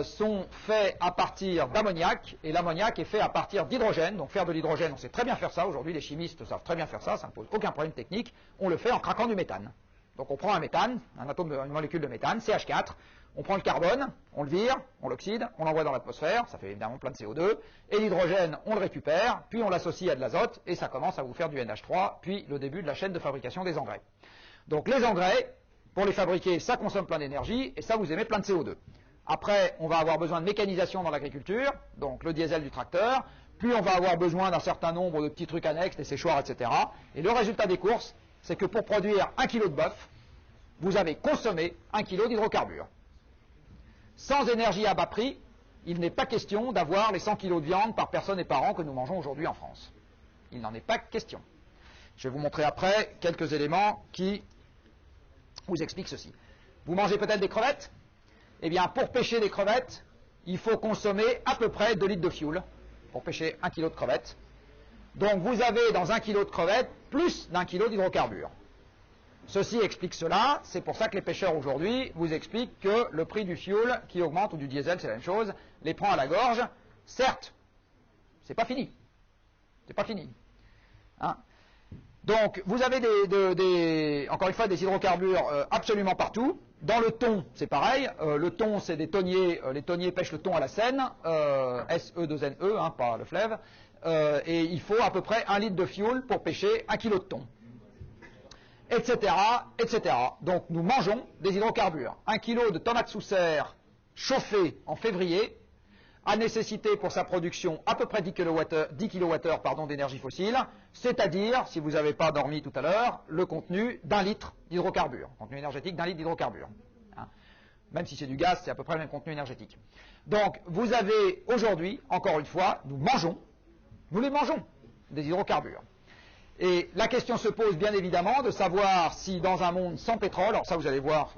S1: sont faits à partir d'ammoniac, et l'ammoniac est fait à partir d'hydrogène. Donc faire de l'hydrogène, on sait très bien faire ça, aujourd'hui les chimistes savent très bien faire ça, ça ne pose aucun problème technique, on le fait en craquant du méthane. Donc on prend un méthane, une molécule de méthane, CH4, on prend le carbone, on le vire, on l'oxyde, on l'envoie dans l'atmosphère, ça fait évidemment plein de CO2, et l'hydrogène, on le récupère, puis on l'associe à de l'azote, et ça commence à vous faire du NH3, puis le début de la chaîne de fabrication des engrais. Donc les engrais, pour les fabriquer, ça consomme plein d'énergie, et ça vous émet plein de CO2. Après, on va avoir besoin de mécanisation dans l'agriculture, donc le diesel du tracteur, puis on va avoir besoin d'un certain nombre de petits trucs annexes, des séchoirs, etc. Et le résultat des courses, c'est que pour produire 1 kg de bœuf, vous avez consommé 1 kg d'hydrocarbures. Sans énergie à bas prix, il n'est pas question d'avoir les 100 kg de viande par personne et par an que nous mangeons aujourd'hui en France. Il n'en est pas question. Je vais vous montrer après quelques éléments qui vous expliquent ceci. Vous mangez peut-être des crevettes? Eh bien, pour pêcher des crevettes, il faut consommer à peu près 2 litres de fioul pour pêcher 1 kg de crevettes. Donc vous avez dans 1 kg de crevettes plus d'1 kg d'hydrocarbures. Ceci explique cela, c'est pour ça que les pêcheurs aujourd'hui vous expliquent que le prix du fioul qui augmente, ou du diesel, c'est la même chose, les prend à la gorge. Certes, c'est pas fini. C'est pas fini. Hein? Donc vous avez encore une fois des hydrocarbures absolument partout. Dans le thon, c'est pareil. Le thon, c'est des thoniers. Les thoniers pêchent le thon à la Seine, SE2NE, hein, pas le fleuve. Et il faut à peu près 1 litre de fioul pour pêcher 1 kg de thon. Etc., etc. Donc nous mangeons des hydrocarbures. 1 kg de tomates sous serre chauffées en février a nécessité pour sa production à peu près 10 kWh d'énergie fossile, c'est-à-dire, si vous n'avez pas dormi tout à l'heure, le contenu d'1 litre d'hydrocarbures, contenu énergétique d'1 litre d'hydrocarbures. Hein. Même si c'est du gaz, c'est à peu près le même contenu énergétique. Donc, vous avez aujourd'hui, encore une fois, nous les mangeons, des hydrocarbures. Et la question se pose bien évidemment de savoir si dans un monde sans pétrole, alors ça vous allez voir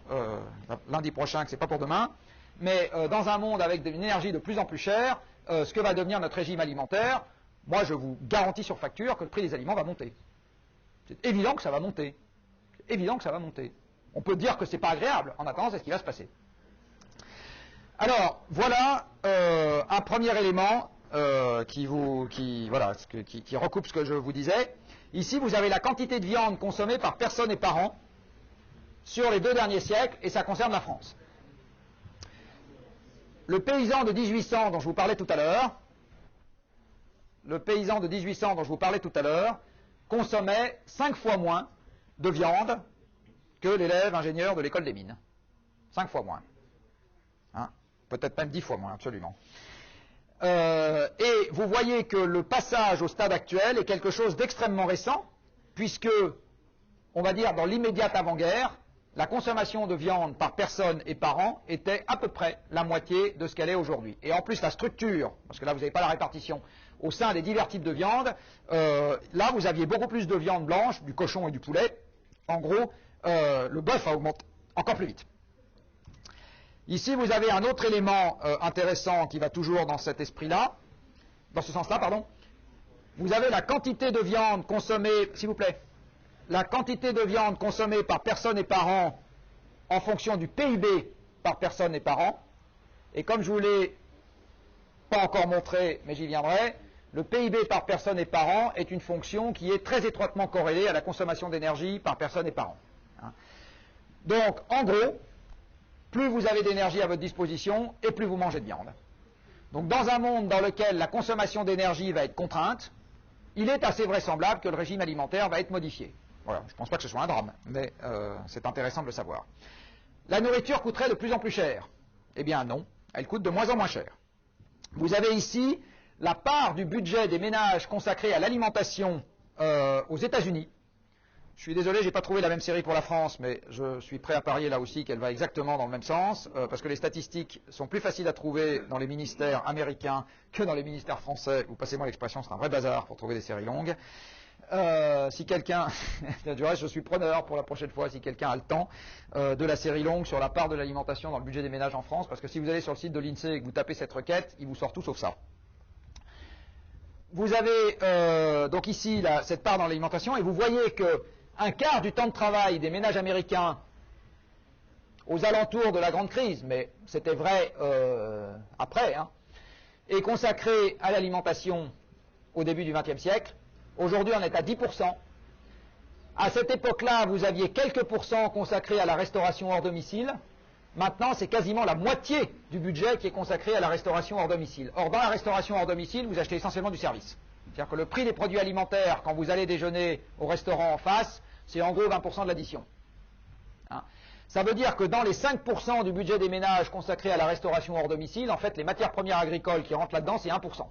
S1: lundi prochain que c'est pas pour demain, mais dans un monde avec une énergie de plus en plus chère, ce que va devenir notre régime alimentaire, moi je vous garantis sur facture que le prix des aliments va monter. C'est évident que ça va monter. C'est évident que ça va monter. On peut dire que c'est pas agréable, en attendant c'est ce qui va se passer. Alors voilà un premier élément qui recoupe ce que je vous disais. Ici, vous avez la quantité de viande consommée par personne et par an sur les 2 derniers siècles, et ça concerne la France. Le paysan de 1800 dont je vous parlais tout à l'heure, consommait 5 fois moins de viande que l'élève ingénieur de l'école des mines. 5 fois moins. Hein, peut-être même 10 fois moins, absolument. Et vous voyez que le passage au stade actuel est quelque chose d'extrêmement récent, puisque, on va dire, dans l'immédiate avant-guerre, la consommation de viande par personne et par an était à peu près la moitié de ce qu'elle est aujourd'hui. Et en plus, la structure, parce que là, vous n'avez pas la répartition, au sein des divers types de viande, là, vous aviez beaucoup plus de viande blanche, du cochon et du poulet. En gros, le bœuf a augmenté encore plus vite. Ici, vous avez un autre élément intéressant qui va toujours dans cet esprit-là, dans ce sens-là, pardon. Vous avez la quantité de viande consommée, s'il vous plaît, la quantité de viande consommée par personne et par an en fonction du PIB par personne et par an. Et comme je ne vous l'ai pas encore montré, mais j'y viendrai, le PIB par personne et par an est une fonction qui est très étroitement corrélée à la consommation d'énergie par personne et par an. Donc, en gros, plus vous avez d'énergie à votre disposition, et plus vous mangez de viande. Donc dans un monde dans lequel la consommation d'énergie va être contrainte, il est assez vraisemblable que le régime alimentaire va être modifié. Voilà, je ne pense pas que ce soit un drame, mais c'est intéressant de le savoir. La nourriture coûterait de plus en plus cher. Eh bien non, elle coûte de moins en moins cher. Vous avez ici la part du budget des ménages consacré à l'alimentation aux États-Unis. Je suis désolé, je n'ai pas trouvé la même série pour la France, mais je suis prêt à parier là aussi qu'elle va exactement dans le même sens, parce que les statistiques sont plus faciles à trouver dans les ministères américains que dans les ministères français. Vous passez-moi l'expression, c'est un vrai bazar pour trouver des séries longues. Si quelqu'un, du reste je suis preneur pour la prochaine fois, si quelqu'un a le temps, de la série longue sur la part de l'alimentation dans le budget des ménages en France, parce que si vous allez sur le site de l'INSEE et que vous tapez cette requête, il vous sort tout sauf ça. Vous avez donc ici cette part dans l'alimentation, et vous voyez que un quart du temps de travail des ménages américains aux alentours de la grande crise, mais c'était vrai après, est consacré à l'alimentation au début du XXe siècle. Aujourd'hui, on est à 10%. À cette époque-là, vous aviez quelques pourcents consacrés à la restauration hors domicile. Maintenant, c'est quasiment la moitié du budget qui est consacré à la restauration hors domicile. Or, dans la restauration hors domicile, vous achetez essentiellement du service. C'est-à-dire que le prix des produits alimentaires, quand vous allez déjeuner au restaurant en face, c'est en gros 20% de l'addition. Ça veut dire que dans les 5% du budget des ménages consacrés à la restauration hors domicile, en fait, les matières premières agricoles qui rentrent là-dedans, c'est 1%.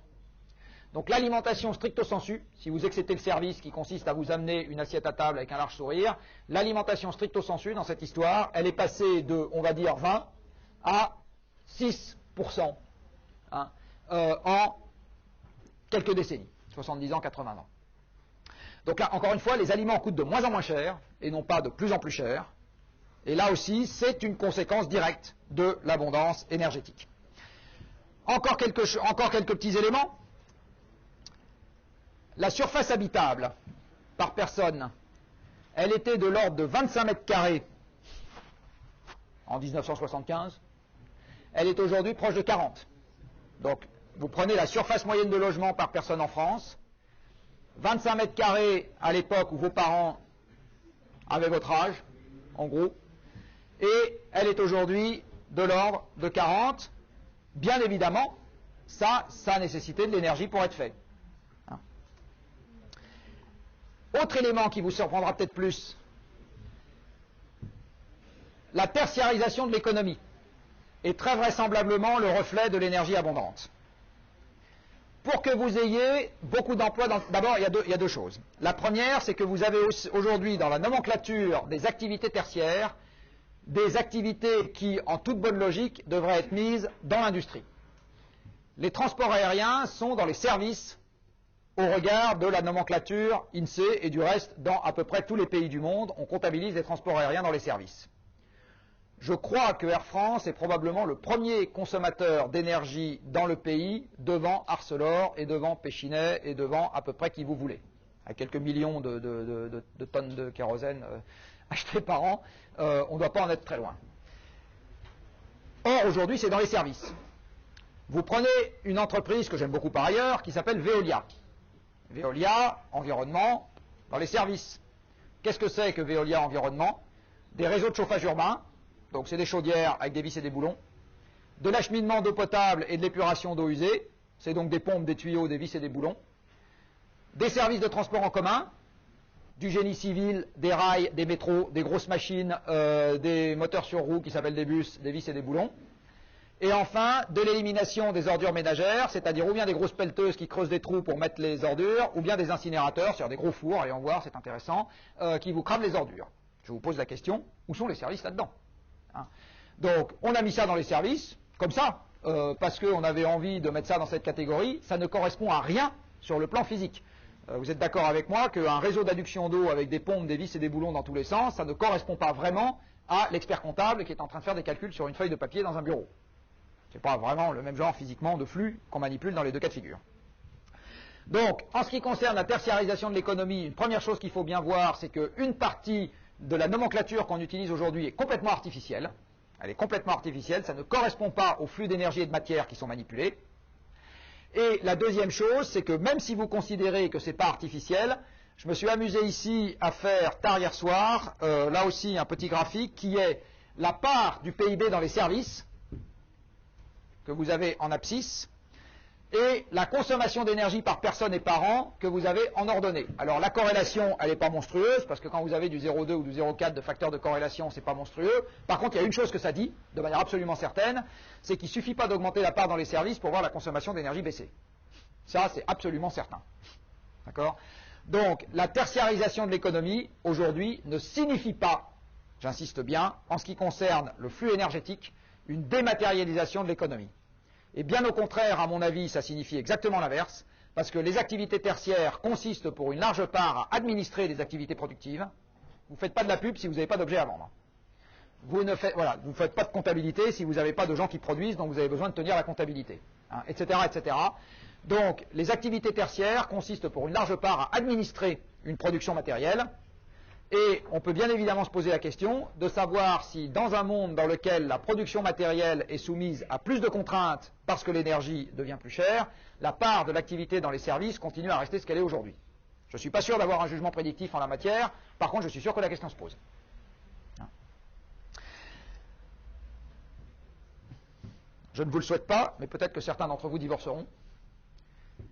S1: Donc l'alimentation stricto sensu, si vous acceptez le service qui consiste à vous amener une assiette à table avec un large sourire, l'alimentation stricto sensu dans cette histoire, elle est passée de, on va dire, 20 à 6% en quelques décennies, 70 ans, 80 ans. Donc là, encore une fois, les aliments coûtent de moins en moins cher et non pas de plus en plus cher. Et là aussi, c'est une conséquence directe de l'abondance énergétique. Encore quelques petits éléments. La surface habitable par personne, elle était de l'ordre de 25 mètres carrés en 1975. Elle est aujourd'hui proche de 40. Donc, vous prenez la surface moyenne de logement par personne en France, 25 mètres carrés à l'époque où vos parents avaient votre âge, en gros, et elle est aujourd'hui de l'ordre de 40. Bien évidemment, ça nécessitait de l'énergie pour être fait. Autre élément qui vous surprendra peut-être plus, la tertiarisation de l'économie est très vraisemblablement le reflet de l'énergie abondante. Pour que vous ayez beaucoup d'emplois, d'abord il y a deux choses. La première, c'est que vous avez aujourd'hui dans la nomenclature des activités tertiaires, des activités qui, en toute bonne logique, devraient être mises dans l'industrie. Les transports aériens sont dans les services au regard de la nomenclature INSEE et du reste, dans à peu près tous les pays du monde, on comptabilise les transports aériens dans les services. Je crois que Air France est probablement le premier consommateur d'énergie dans le pays, devant Arcelor et devant Péchinet et devant à peu près qui vous voulez. À quelques millions de tonnes de kérosène achetées par an, on ne doit pas en être très loin. Or, aujourd'hui, c'est dans les services. Vous prenez une entreprise que j'aime beaucoup par ailleurs, qui s'appelle Veolia. Veolia, environnement, dans les services. Qu'est-ce que c'est que Veolia, environnement? Des réseaux de chauffage urbain, donc c'est des chaudières avec des vis et des boulons, de l'acheminement d'eau potable et de l'épuration d'eau usée, c'est donc des pompes, des tuyaux, des vis et des boulons, des services de transport en commun, du génie civil, des rails, des métros, des grosses machines, des moteurs sur roues qui s'appellent des bus, des vis et des boulons. Et enfin, de l'élimination des ordures ménagères, c'est-à-dire ou bien des grosses pelleteuses qui creusent des trous pour mettre les ordures, ou bien des incinérateurs, c'est-à-dire des gros fours, allez en voir, c'est intéressant, qui vous crament les ordures. Je vous pose la question, où sont les services là-dedans, hein? Donc, on a mis ça dans les services, comme ça, parce qu'on avait envie de mettre ça dans cette catégorie, ça ne correspond à rien sur le plan physique. Vous êtes d'accord avec moi qu'un réseau d'adduction d'eau avec des pompes, des vis et des boulons dans tous les sens, ça ne correspond pas vraiment à l'expert comptable qui est en train de faire des calculs sur une feuille de papier dans un bureau. Ce n'est pas vraiment le même genre physiquement de flux qu'on manipule dans les deux cas de figure. Donc, en ce qui concerne la tertiarisation de l'économie, une première chose qu'il faut bien voir, c'est qu'une partie de la nomenclature qu'on utilise aujourd'hui est complètement artificielle. Elle est complètement artificielle, ça ne correspond pas aux flux d'énergie et de matière qui sont manipulés. Et la deuxième chose, c'est que même si vous considérez que ce n'est pas artificiel, je me suis amusé ici à faire tard hier soir, là aussi un petit graphique, qui est la part du PIB dans les services, que vous avez en abscisse, et la consommation d'énergie par personne et par an que vous avez en ordonnée. Alors la corrélation, elle n'est pas monstrueuse, parce que quand vous avez du 0,2 ou du 0,4 de facteur de corrélation, c'est pas monstrueux. Par contre, il y a une chose que ça dit, de manière absolument certaine, c'est qu'il ne suffit pas d'augmenter la part dans les services pour voir la consommation d'énergie baisser. Ça, c'est absolument certain. D'accord? Donc, la tertiarisation de l'économie, aujourd'hui, ne signifie pas, j'insiste bien, en ce qui concerne le flux énergétique, une dématérialisation de l'économie. Et bien au contraire, à mon avis, ça signifie exactement l'inverse, parce que les activités tertiaires consistent pour une large part à administrer des activités productives. Vous ne faites pas de la pub si vous n'avez pas d'objet à vendre. Vous ne faites, voilà, vous faites pas de comptabilité si vous n'avez pas de gens qui produisent, donc vous avez besoin de tenir la comptabilité, hein, etc., etc. Donc, les activités tertiaires consistent pour une large part à administrer une production matérielle. Et on peut bien évidemment se poser la question de savoir si dans un monde dans lequel la production matérielle est soumise à plus de contraintes parce que l'énergie devient plus chère, la part de l'activité dans les services continue à rester ce qu'elle est aujourd'hui. Je ne suis pas sûr d'avoir un jugement prédictif en la matière, par contre je suis sûr que la question se pose. Je ne vous le souhaite pas, mais peut-être que certains d'entre vous divorceront.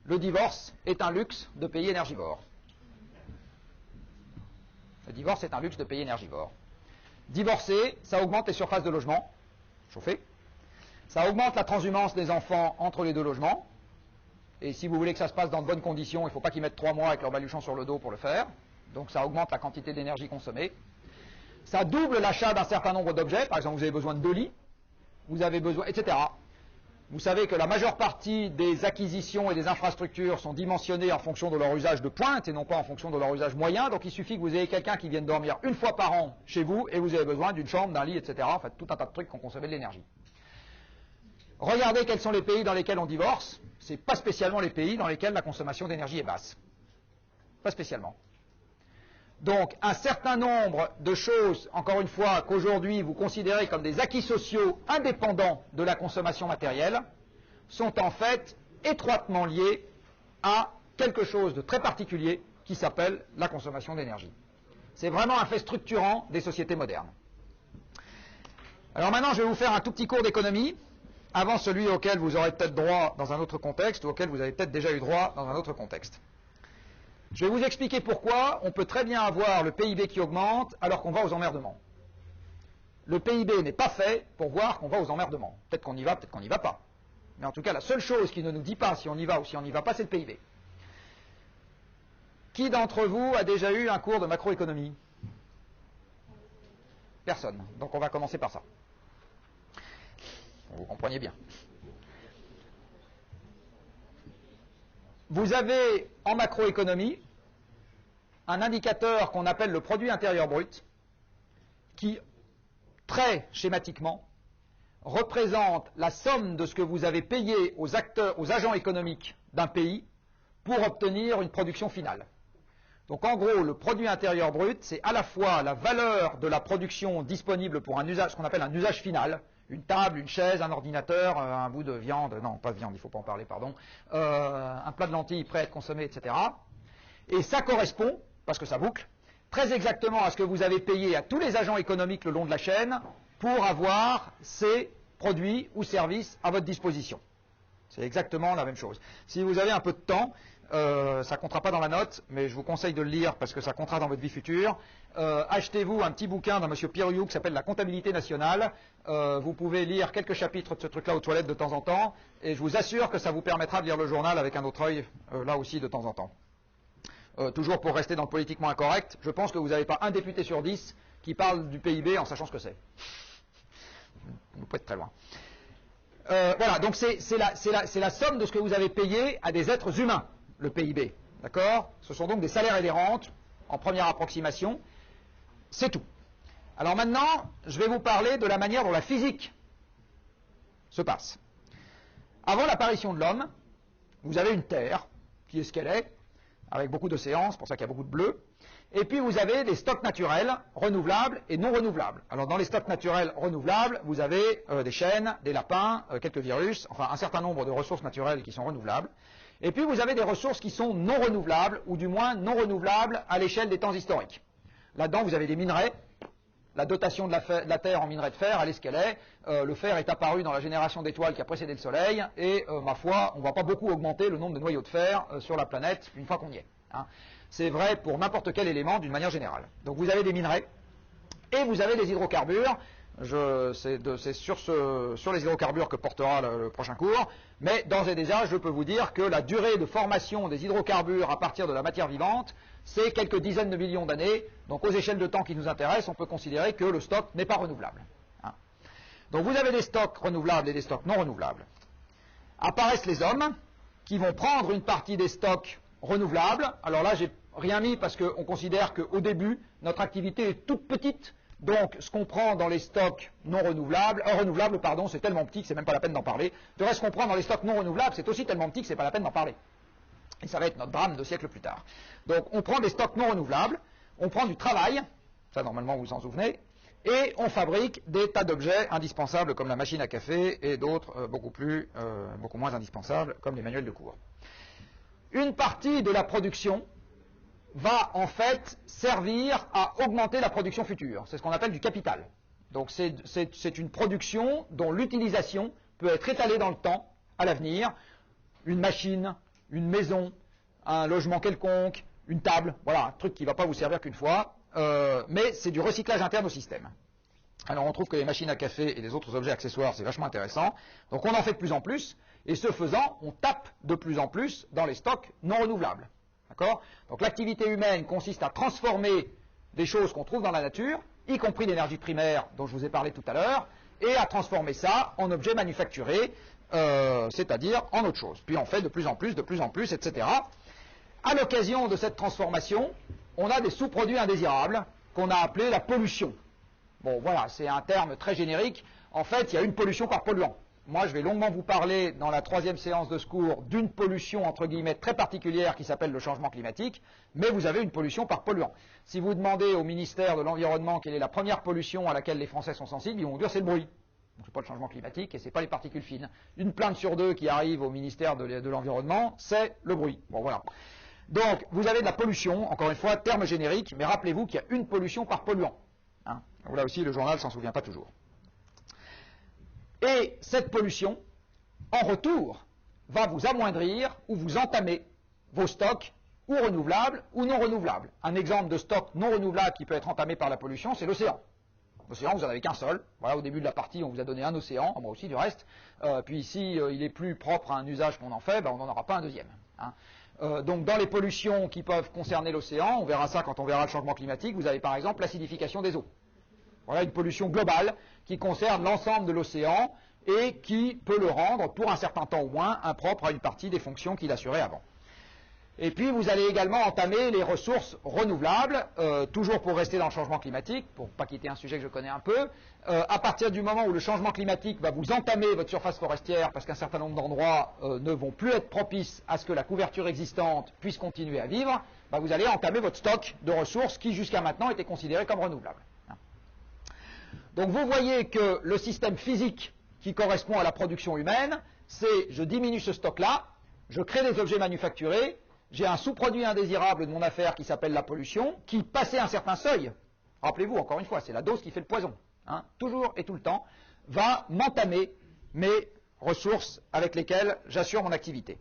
S1: Le divorce est un luxe de pays énergivores. Le divorce est un luxe de pays énergivores. Divorcer, ça augmente les surfaces de logement, chauffées. Ça augmente la transhumance des enfants entre les deux logements. Et si vous voulez que ça se passe dans de bonnes conditions, il ne faut pas qu'ils mettent 3 mois avec leur baluchon sur le dos pour le faire. Donc ça augmente la quantité d'énergie consommée. Ça double l'achat d'un certain nombre d'objets. Par exemple, vous avez besoin de 2 lits, vous avez besoin, etc. Vous savez que la majeure partie des acquisitions et des infrastructures sont dimensionnées en fonction de leur usage de pointe et non pas en fonction de leur usage moyen. Donc il suffit que vous ayez quelqu'un qui vienne dormir une fois par an chez vous et vous avez besoin d'une chambre, d'un lit, etc. En fait, tout un tas de trucs qui ont consommé de l'énergie. Regardez quels sont les pays dans lesquels on divorce. Ce n'est pas spécialement les pays dans lesquels la consommation d'énergie est basse. Pas spécialement. Donc un certain nombre de choses, encore une fois, qu'aujourd'hui vous considérez comme des acquis sociaux indépendants de la consommation matérielle, sont en fait étroitement liés à quelque chose de très particulier qui s'appelle la consommation d'énergie. C'est vraiment un fait structurant des sociétés modernes. Alors maintenant, je vais vous faire un tout petit cours d'économie, avant celui auquel vous aurez peut-être droit dans un autre contexte, ou auquel vous avez peut-être déjà eu droit dans un autre contexte. Je vais vous expliquer pourquoi on peut très bien avoir le PIB qui augmente alors qu'on va aux emmerdements. Le PIB n'est pas fait pour voir qu'on va aux emmerdements. Peut-être qu'on y va, peut-être qu'on n'y va pas. Mais en tout cas, la seule chose qui ne nous dit pas si on y va ou si on n'y va pas, c'est le PIB. Qui d'entre vous a déjà eu un cours de macroéconomie? Personne. Donc on va commencer par ça. Vous compreniez bien. vous avez en macroéconomie un indicateur qu'on appelle le produit intérieur brut, qui, très schématiquement, représente la somme de ce que vous avez payé aux agents économiques d'un pays pour obtenir une production finale. Donc en gros, le produit intérieur brut, c'est à la fois la valeur de la production disponible pour un usage, ce qu'on appelle un usage final, une table, une chaise, un ordinateur, un bout de viande, non pas de viande, il ne faut pas en parler, pardon, un plat de lentilles prêt à être consommé, etc. Et ça correspond, parce que ça boucle, très exactement à ce que vous avez payé à tous les agents économiques le long de la chaîne pour avoir ces produits ou services à votre disposition. C'est exactement la même chose. Si vous avez un peu de temps, ça ne comptera pas dans la note, mais je vous conseille de le lire parce que ça comptera dans votre vie future. Achetez-vous un petit bouquin d'un monsieur Pierre Rioux qui s'appelle La comptabilité nationale. Vous pouvez lire quelques chapitres de ce truc-là aux toilettes de temps en temps, et je vous assure que ça vous permettra de lire le journal avec un autre œil, là aussi de temps en temps. Toujours pour rester dans le politiquement incorrect, je pense que vous n'avez pas un député sur 10 qui parle du PIB en sachant ce que c'est. Vous pouvez être très loin. Voilà, donc c'est la somme de ce que vous avez payé à des êtres humains, le PIB. D'accord? Ce sont donc des salaires et des rentes, en première approximation. C'est tout. Alors maintenant, je vais vous parler de la manière dont la physique se passe. Avant l'apparition de l'homme, vous avez une Terre, qui est ce qu'elle est, avec beaucoup d'océans, c'est pour ça qu'il y a beaucoup de bleu. Et puis vous avez des stocks naturels renouvelables et non renouvelables. Alors dans les stocks naturels renouvelables, vous avez des chênes, des lapins, quelques virus, enfin un certain nombre de ressources naturelles qui sont renouvelables. Et puis vous avez des ressources qui sont non renouvelables, ou du moins non renouvelables à l'échelle des temps historiques. Là-dedans vous avez des minerais. La dotation de la Terre en minerais de fer, elle est ce qu'elle est. Le fer est apparu dans la génération d'étoiles qui a précédé le Soleil, et ma foi, on ne va pas beaucoup augmenter le nombre de noyaux de fer sur la planète une fois qu'on y est. Hein. C'est vrai pour n'importe quel élément d'une manière générale. Donc vous avez des minerais, et vous avez des hydrocarbures. C'est sur les hydrocarbures que portera le prochain cours, mais d'ores et déjà, je peux vous dire que la durée de formation des hydrocarbures à partir de la matière vivante, c'est quelques dizaines de millions d'années. Donc aux échelles de temps qui nous intéressent, on peut considérer que le stock n'est pas renouvelable. Hein. Donc vous avez des stocks renouvelables et des stocks non renouvelables. Apparaissent les hommes qui vont prendre une partie des stocks renouvelables. Alors là, j'ai rien mis parce qu'on considère qu'au début, notre activité est toute petite. Donc, ce qu'on prend dans les stocks non renouvelables, c'est tellement petit que c'est même pas la peine d'en parler. De reste, ce qu'on prend dans les stocks non renouvelables, c'est aussi tellement petit que c'est pas la peine d'en parler. Et ça va être notre drame de siècles plus tard. Donc, on prend des stocks non renouvelables, on prend du travail, ça normalement vous vous en souvenez, et on fabrique des tas d'objets indispensables comme la machine à café et d'autres beaucoup moins indispensables comme les manuels de cours. Une partie de la production va en fait servir à augmenter la production future. C'est ce qu'on appelle du capital. Donc c'est une production dont l'utilisation peut être étalée dans le temps, à l'avenir. Une machine, une maison, un logement quelconque, une table, voilà, un truc qui ne va pas vous servir qu'une fois, mais c'est du recyclage interne au système. Alors on trouve que les machines à café et les autres objets accessoires, c'est vachement intéressant. Donc on en fait de plus en plus, et ce faisant, on tape de plus en plus dans les stocks non renouvelables. D'accord ? Donc l'activité humaine consiste à transformer des choses qu'on trouve dans la nature, y compris l'énergie primaire dont je vous ai parlé tout à l'heure, et à transformer ça en objets manufacturés, c'est-à-dire en autre chose. Puis on fait de plus en plus, etc. À l'occasion de cette transformation, on a des sous-produits indésirables qu'on a appelés la pollution. Bon, voilà, c'est un terme très générique. En fait, il y a une pollution par polluant. Moi, je vais longuement vous parler dans la 3e séance de ce cours d'une pollution, entre guillemets, très particulière qui s'appelle le changement climatique, mais vous avez une pollution par polluant. Si vous demandez au ministère de l'Environnement quelle est la première pollution à laquelle les Français sont sensibles, ils vont vous dire c'est le bruit. Ce n'est pas le changement climatique et ce n'est pas les particules fines. Une plainte sur 2 qui arrive au ministère de l'Environnement, c'est le bruit. Bon, voilà. Donc, vous avez de la pollution, encore une fois, terme générique, mais rappelez-vous qu'il y a une pollution par polluant. Hein. Donc là aussi, le journal ne s'en souvient pas toujours. Et cette pollution, en retour, va vous amoindrir ou vous entamer vos stocks ou renouvelables ou non renouvelables. Un exemple de stock non renouvelable qui peut être entamé par la pollution, c'est l'océan. L'océan, vous n'en avez qu'un seul. Voilà, au début de la partie, on vous a donné un océan, moi aussi du reste. Puis ici, il est plus propre à un usage qu'on en fait, on n'en aura pas un deuxième. Hein. Donc dans les pollutions qui peuvent concerner l'océan, on verra ça quand on verra le changement climatique, vous avez par exemple l'acidification des eaux. Voilà une pollution globale qui concerne l'ensemble de l'océan et qui peut le rendre, pour un certain temps au moins, impropre à une partie des fonctions qu'il assurait avant. Et puis vous allez également entamer les ressources renouvelables, toujours pour rester dans le changement climatique, pour ne pas quitter un sujet que je connais un peu. À partir du moment où le changement climatique va vous entamer votre surface forestière, parce qu'un certain nombre d'endroits ne vont plus être propices à ce que la couverture existante puisse continuer à vivre, bah, vous allez entamer votre stock de ressources qui jusqu'à maintenant était considéré comme renouvelable. Donc vous voyez que le système physique qui correspond à la production humaine, c'est je diminue ce stock-là, je crée des objets manufacturés, j'ai un sous-produit indésirable de mon affaire qui s'appelle la pollution, qui, passé un certain seuil, rappelez-vous, encore une fois, c'est la dose qui fait le poison, hein, toujours et tout le temps, va m'entamer mes ressources avec lesquelles j'assure mon activité.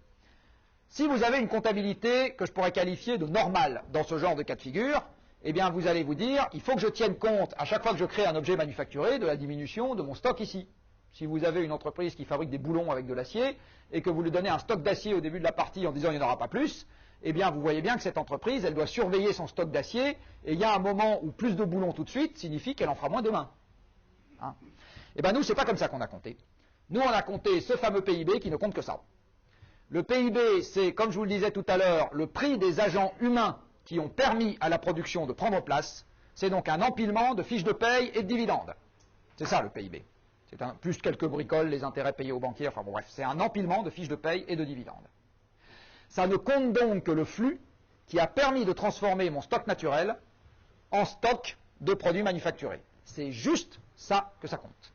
S1: Si vous avez une comptabilité que je pourrais qualifier de normale dans ce genre de cas de figure, eh bien vous allez vous dire, il faut que je tienne compte, à chaque fois que je crée un objet manufacturé, de la diminution de mon stock ici. Si vous avez une entreprise qui fabrique des boulons avec de l'acier, et que vous lui donnez un stock d'acier au début de la partie en disant il n'y en aura pas plus, eh bien vous voyez bien que cette entreprise, elle doit surveiller son stock d'acier, et il y a un moment où plus de boulons tout de suite signifie qu'elle en fera moins demain. Hein? Eh bien nous, c'est pas comme ça qu'on a compté. Nous, on a compté ce fameux PIB qui ne compte que ça. Le PIB, c'est, comme je vous le disais tout à l'heure, le prix des agents humains qui ont permis à la production de prendre place. C'est donc un empilement de fiches de paye et de dividendes. C'est ça le PIB. C'est plus quelques bricoles, les intérêts payés aux banquiers, enfin bon bref, c'est un empilement de fiches de paye et de dividendes. Ça ne compte donc que le flux qui a permis de transformer mon stock naturel en stock de produits manufacturés. C'est juste ça que ça compte.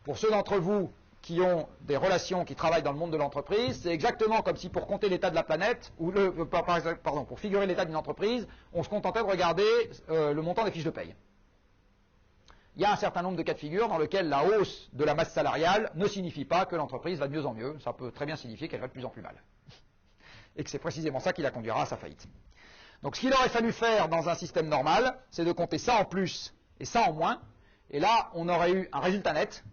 S1: Pour ceux d'entre vous qui ont des relations, qui travaillent dans le monde de l'entreprise, c'est exactement comme si pour compter l'état de la planète, ou pour figurer l'état d'une entreprise, on se contentait de regarder le montant des fiches de paye. Il y a un certain nombre de cas de figure dans lesquels la hausse de la masse salariale ne signifie pas que l'entreprise va de mieux en mieux. Ça peut très bien signifier qu'elle va de plus en plus mal. Et que c'est précisément ça qui la conduira à sa faillite. Donc ce qu'il aurait fallu faire dans un système normal, c'est de compter ça en plus et ça en moins. Et là, on aurait eu un résultat net.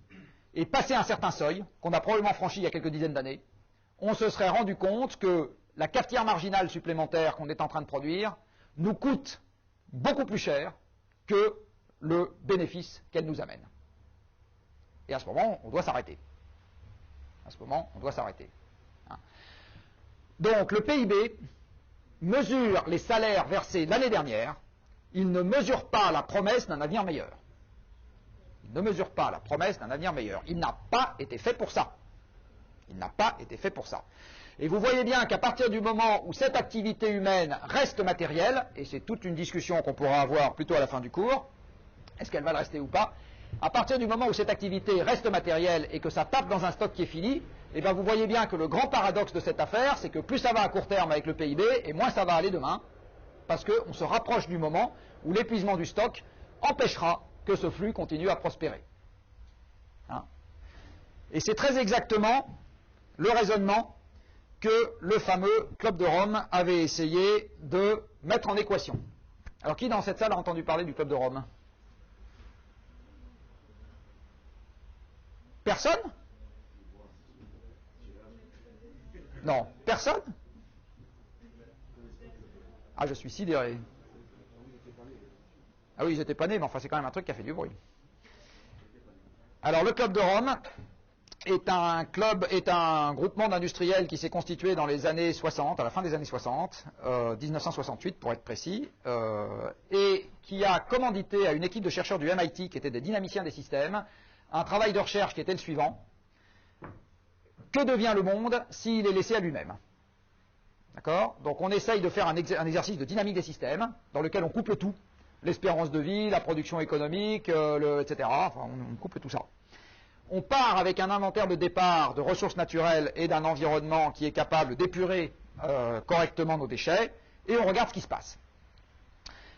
S1: Et passé un certain seuil, qu'on a probablement franchi il y a quelques dizaines d'années, on se serait rendu compte que la cafetière marginale supplémentaire qu'on est en train de produire nous coûte beaucoup plus cher que le bénéfice qu'elle nous amène. Et à ce moment, on doit s'arrêter. À ce moment, on doit s'arrêter. Hein. Donc, le PIB mesure les salaires versés l'année dernière, il ne mesure pas la promesse d'un avenir meilleur. Il ne mesure pas la promesse d'un avenir meilleur. Il n'a pas été fait pour ça. Il n'a pas été fait pour ça. Et vous voyez bien qu'à partir du moment où cette activité humaine reste matérielle, et c'est toute une discussion qu'on pourra avoir plutôt à la fin du cours, est-ce qu'elle va le rester ou pas? À partir du moment où cette activité reste matérielle et que ça tape dans un stock qui est fini, eh bien vous voyez bien que le grand paradoxe de cette affaire, c'est que plus ça va à court terme avec le PIB, et moins ça va aller demain, parce qu'on se rapproche du moment où l'épuisement du stock empêchera que ce flux continue à prospérer. Hein? Et c'est très exactement le raisonnement que le fameux Club de Rome avait essayé de mettre en équation. Alors qui dans cette salle a entendu parler du Club de Rome? Personne? Non, personne? Ah, je suis sidéré. Ah oui, j'étais pas né, mais enfin c'est quand même un truc qui a fait du bruit. Alors le Club de Rome est un groupement d'industriels qui s'est constitué dans les années 60, à la fin des années 60, 1968 pour être précis, et qui a commandité à une équipe de chercheurs du MIT, qui étaient des dynamiciens des systèmes, un travail de recherche qui était le suivant. Que devient le monde s'il est laissé à lui-même? D'accord? Donc on essaye de faire un exercice de dynamique des systèmes, dans lequel on couple tout. L'espérance de vie, la production économique, etc. Enfin, on couple tout ça. On part avec un inventaire de départ de ressources naturelles et d'un environnement qui est capable d'épurer correctement nos déchets, et on regarde ce qui se passe.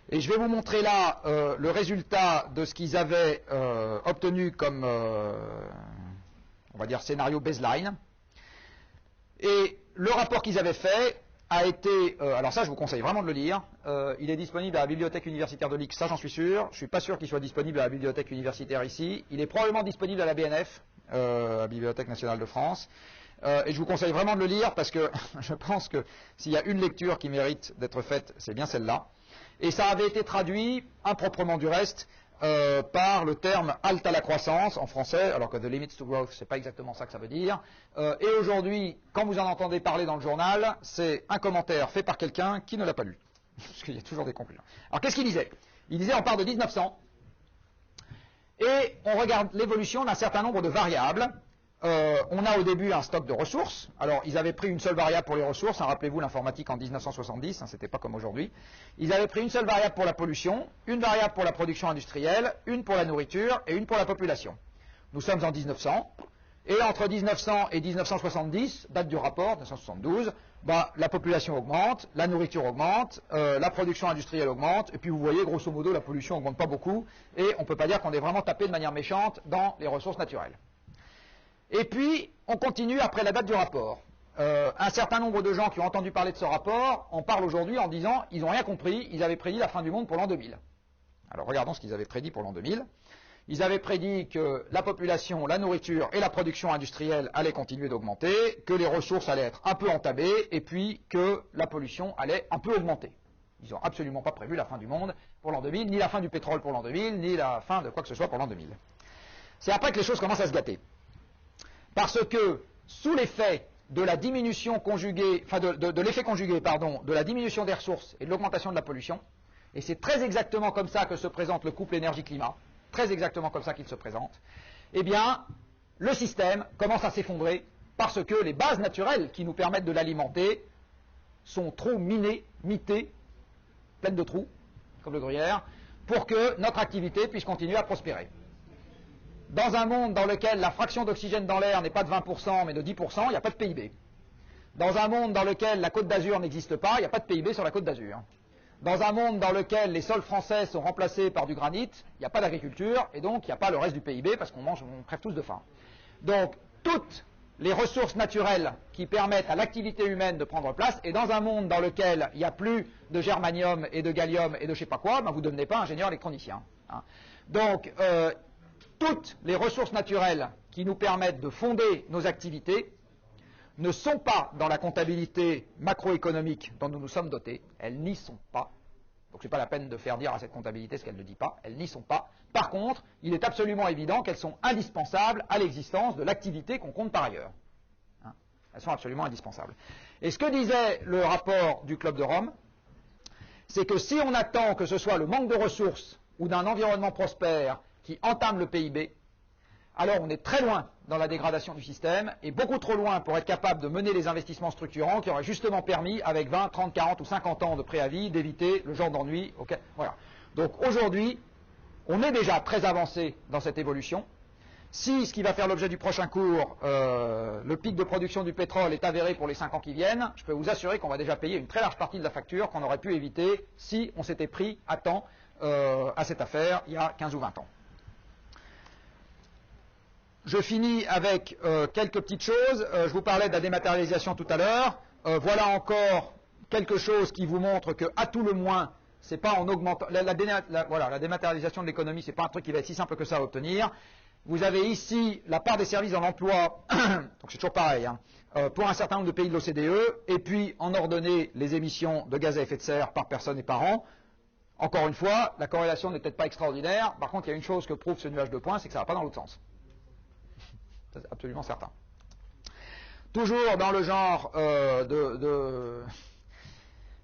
S1: Et je vais vous montrer là le résultat de ce qu'ils avaient obtenu comme, on va dire, scénario baseline. Et le rapport qu'ils avaient fait a été, alors ça je vous conseille vraiment de le lire, il est disponible à la bibliothèque universitaire de l'X, ça j'en suis sûr, je ne suis pas sûr qu'il soit disponible à la bibliothèque universitaire ici, il est probablement disponible à la BNF, la Bibliothèque nationale de France, et je vous conseille vraiment de le lire parce que je pense que s'il y a une lecture qui mérite d'être faite, c'est bien celle-là. Et ça avait été traduit, improprement du reste, par le terme halte à la croissance en français, alors que the limits to growth, c'est pas exactement ça que ça veut dire. Et aujourd'hui, quand vous en entendez parler dans le journal, c'est un commentaire fait par quelqu'un qui ne l'a pas lu. Parce qu'il y a toujours des conclusions. Alors qu'est-ce qu'il disait? Il disait on part de 1900 et on regarde l'évolution d'un certain nombre de variables. On a au début un stock de ressources. Alors, ils avaient pris une seule variable pour les ressources. Hein, rappelez-vous l'informatique en 1970, hein, c'était pas comme aujourd'hui. Ils avaient pris une seule variable pour la pollution, une variable pour la production industrielle, une pour la nourriture et une pour la population. Nous sommes en 1900. Et entre 1900 et 1970, date du rapport, 1972, la population augmente, la nourriture augmente, la production industrielle augmente, et puis vous voyez, grosso modo, la pollution augmente pas beaucoup, et on ne peut pas dire qu'on est vraiment tapé de manière méchante dans les ressources naturelles. Et puis, on continue après la date du rapport. Un certain nombre de gens qui ont entendu parler de ce rapport en parlent aujourd'hui en disant ils n'ont rien compris, ils avaient prédit la fin du monde pour l'an 2000. Alors regardons ce qu'ils avaient prédit pour l'an 2000. Ils avaient prédit que la population, la nourriture et la production industrielle allaient continuer d'augmenter, que les ressources allaient être un peu entamées, et puis que la pollution allait un peu augmenter. Ils n'ont absolument pas prévu la fin du monde pour l'an 2000, ni la fin du pétrole pour l'an 2000, ni la fin de quoi que ce soit pour l'an 2000. C'est après que les choses commencent à se gâter. Parce que, sous l'effet de la diminution conjuguée, enfin de l'effet conjugué, pardon, de la diminution des ressources et de l'augmentation de la pollution, et c'est très exactement comme ça que se présente le couple énergie-climat, très exactement comme ça qu'il se présente, eh bien, le système commence à s'effondrer parce que les bases naturelles qui nous permettent de l'alimenter sont trop minées, mitées, pleines de trous, comme le gruyère, pour que notre activité puisse continuer à prospérer. Dans un monde dans lequel la fraction d'oxygène dans l'air n'est pas de 20%, mais de 10%, il n'y a pas de PIB. Dans un monde dans lequel la Côte d'Azur n'existe pas, il n'y a pas de PIB sur la Côte d'Azur. Dans un monde dans lequel les sols français sont remplacés par du granit, il n'y a pas d'agriculture, et donc il n'y a pas le reste du PIB, parce qu'on crève tous de faim. Donc, toutes les ressources naturelles qui permettent à l'activité humaine de prendre place, et dans un monde dans lequel il n'y a plus de germanium et de gallium et de je sais pas quoi, vous ne devenez pas ingénieur électronicien. Hein. Donc, toutes les ressources naturelles qui nous permettent de fonder nos activités ne sont pas dans la comptabilité macroéconomique dont nous nous sommes dotés. Elles n'y sont pas. Donc ce n'est pas la peine de faire dire à cette comptabilité ce qu'elle ne dit pas. Elles n'y sont pas. Par contre, il est absolument évident qu'elles sont indispensables à l'existence de l'activité qu'on compte par ailleurs. Hein, elles sont absolument indispensables. Et ce que disait le rapport du Club de Rome, c'est que si on attend que ce soit le manque de ressources ou d'un environnement prospère qui entame le PIB, alors on est très loin dans la dégradation du système, et beaucoup trop loin pour être capable de mener les investissements structurants qui auraient justement permis, avec 20, 30, 40 ou 50 ans de préavis, d'éviter le genre d'ennui. Voilà. Donc aujourd'hui, on est déjà très avancé dans cette évolution. Si ce qui va faire l'objet du prochain cours, le pic de production du pétrole est avéré pour les 5 ans qui viennent, je peux vous assurer qu'on va déjà payer une très large partie de la facture qu'on aurait pu éviter si on s'était pris à temps à cette affaire il y a 15 ou 20 ans. Je finis avec quelques petites choses. Je vous parlais de la dématérialisation tout à l'heure. Voilà encore quelque chose qui vous montre que, à tout le moins, c'est pas en augmentant. La dématérialisation de l'économie, c'est pas un truc qui va être si simple que ça à obtenir. Vous avez ici la part des services dans l'emploi, donc c'est toujours pareil, hein, pour un certain nombre de pays de l'OCDE, et puis en ordonnée les émissions de gaz à effet de serre par personne et par an. Encore une fois, la corrélation n'est peut-être pas extraordinaire. Par contre, il y a une chose que prouve ce nuage de points, c'est que ça ne va pas dans l'autre sens. C'est absolument certain. Toujours dans le genre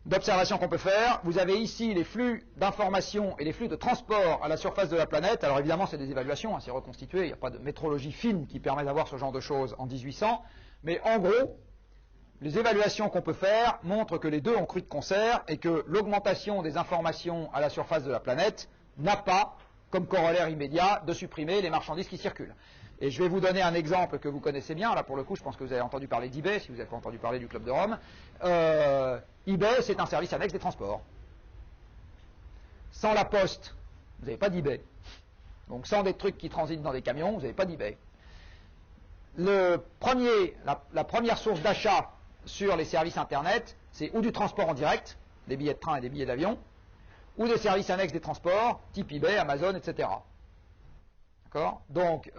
S1: d'observation qu'on peut faire, vous avez ici les flux d'informations et les flux de transport à la surface de la planète. Alors évidemment, c'est des évaluations, hein, c'est reconstitué, il n'y a pas de métrologie fine qui permet d'avoir ce genre de choses en 1800. Mais en gros, les évaluations qu'on peut faire montrent que les deux ont cru de concert et que l'augmentation des informations à la surface de la planète n'a pas, comme corollaire immédiat, de supprimer les marchandises qui circulent. Et je vais vous donner un exemple que vous connaissez bien. Là, pour le coup, je pense que vous avez entendu parler d'eBay, si vous n'avez pas entendu parler du Club de Rome. eBay, c'est un service annexe des transports. Sans la poste, vous n'avez pas d'eBay. Donc, sans des trucs qui transitent dans des camions, vous n'avez pas d'eBay. La première source d'achat sur les services Internet, c'est ou du transport en direct, des billets de train et des billets d'avion, ou des services annexes des transports, type eBay, Amazon, etc. Donc,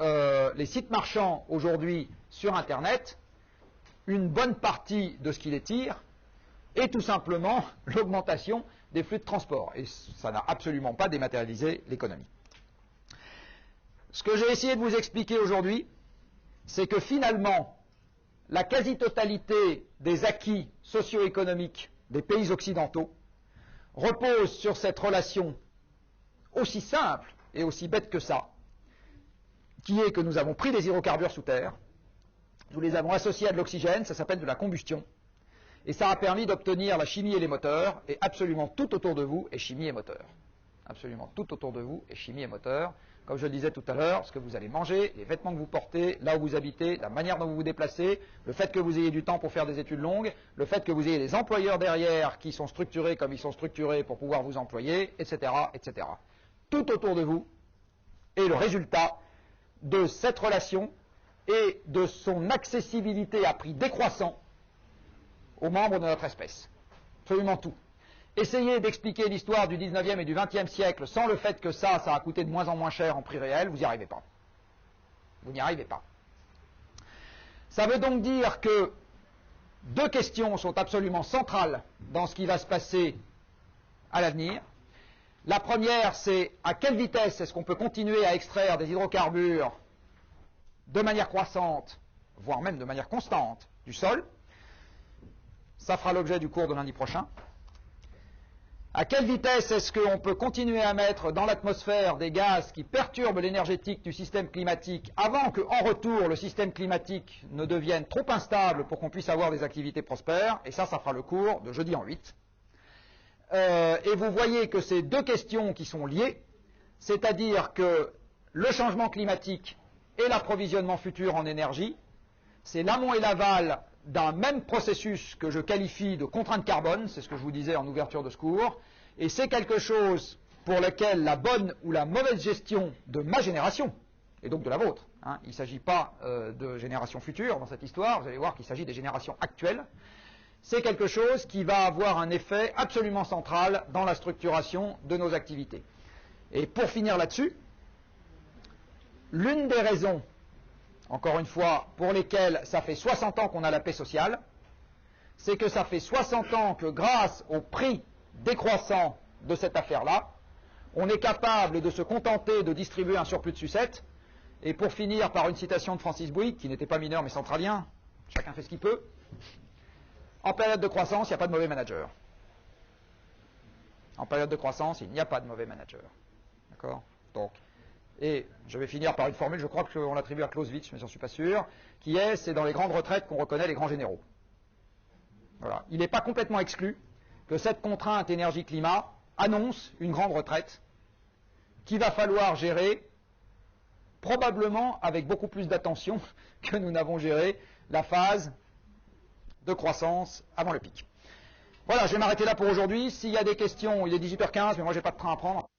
S1: les sites marchands aujourd'hui sur Internet, une bonne partie de ce qui les tire est tout simplement l'augmentation des flux de transport. Et ça n'a absolument pas dématérialisé l'économie. ce que j'ai essayé de vous expliquer aujourd'hui, c'est que finalement, la quasi-totalité des acquis socio-économiques des pays occidentaux repose sur cette relation aussi simple et aussi bête que ça, qui est que nous avons pris des hydrocarbures sous terre, nous les avons associés à de l'oxygène, ça s'appelle de la combustion, et ça a permis d'obtenir la chimie et les moteurs, et absolument tout autour de vous est chimie et moteur. Absolument tout autour de vous est chimie et moteur. Comme je le disais tout à l'heure, ce que vous allez manger, les vêtements que vous portez, là où vous habitez, la manière dont vous vous déplacez, le fait que vous ayez du temps pour faire des études longues, le fait que vous ayez des employeurs derrière qui sont structurés comme ils sont structurés pour pouvoir vous employer, etc., etc. Tout autour de vous est le résultat de cette relation et de son accessibilité à prix décroissant aux membres de notre espèce. Absolument tout. Essayez d'expliquer l'histoire du 19e et du 20e siècle sans le fait que ça a coûté de moins en moins cher en prix réel, vous n'y arrivez pas. Vous n'y arrivez pas. Ça veut donc dire que deux questions sont absolument centrales dans ce qui va se passer à l'avenir. La première, c'est à quelle vitesse est-ce qu'on peut continuer à extraire des hydrocarbures de manière croissante, voire même de manière constante, du sol. Ça fera l'objet du cours de lundi prochain. À quelle vitesse est-ce qu'on peut continuer à mettre dans l'atmosphère des gaz qui perturbent l'énergétique du système climatique avant qu'en retour le système climatique ne devienne trop instable pour qu'on puisse avoir des activités prospères. Et ça fera le cours de jeudi en 8. Et vous voyez que ces deux questions qui sont liées, c'est-à-dire que le changement climatique et l'approvisionnement futur en énergie, c'est l'amont et l'aval d'un même processus que je qualifie de contrainte carbone, c'est ce que je vous disais en ouverture de ce cours, et c'est quelque chose pour lequel la bonne ou la mauvaise gestion de ma génération, et donc de la vôtre, hein, il ne s'agit pas de générations futures dans cette histoire, vous allez voir qu'il s'agit des générations actuelles, c'est quelque chose qui va avoir un effet absolument central dans la structuration de nos activités. Et pour finir là-dessus, l'une des raisons, encore une fois, pour lesquelles ça fait 60 ans qu'on a la paix sociale, c'est que ça fait 60 ans que grâce au prix décroissant de cette affaire-là, on est capable de se contenter de distribuer un surplus de sucettes. Et pour finir par une citation de Francis Bouygues, qui n'était pas mineur mais centralien, chacun fait ce qu'il peut, en période de croissance, il n'y a pas de mauvais manager. En période de croissance, il n'y a pas de mauvais manager. D'accord ? Donc, et je vais finir par une formule, je crois qu'on l'attribue à Clausewitz, mais j'en suis pas sûr, qui est, c'est dans les grandes retraites qu'on reconnaît les grands généraux. Voilà. Il n'est pas complètement exclu que cette contrainte énergie-climat annonce une grande retraite qu'il va falloir gérer, probablement avec beaucoup plus d'attention que nous n'avons géré la phase de croissance avant le pic. Voilà, je vais m'arrêter là pour aujourd'hui. S'il y a des questions, il est 18h15, mais moi j'ai pas de train à prendre.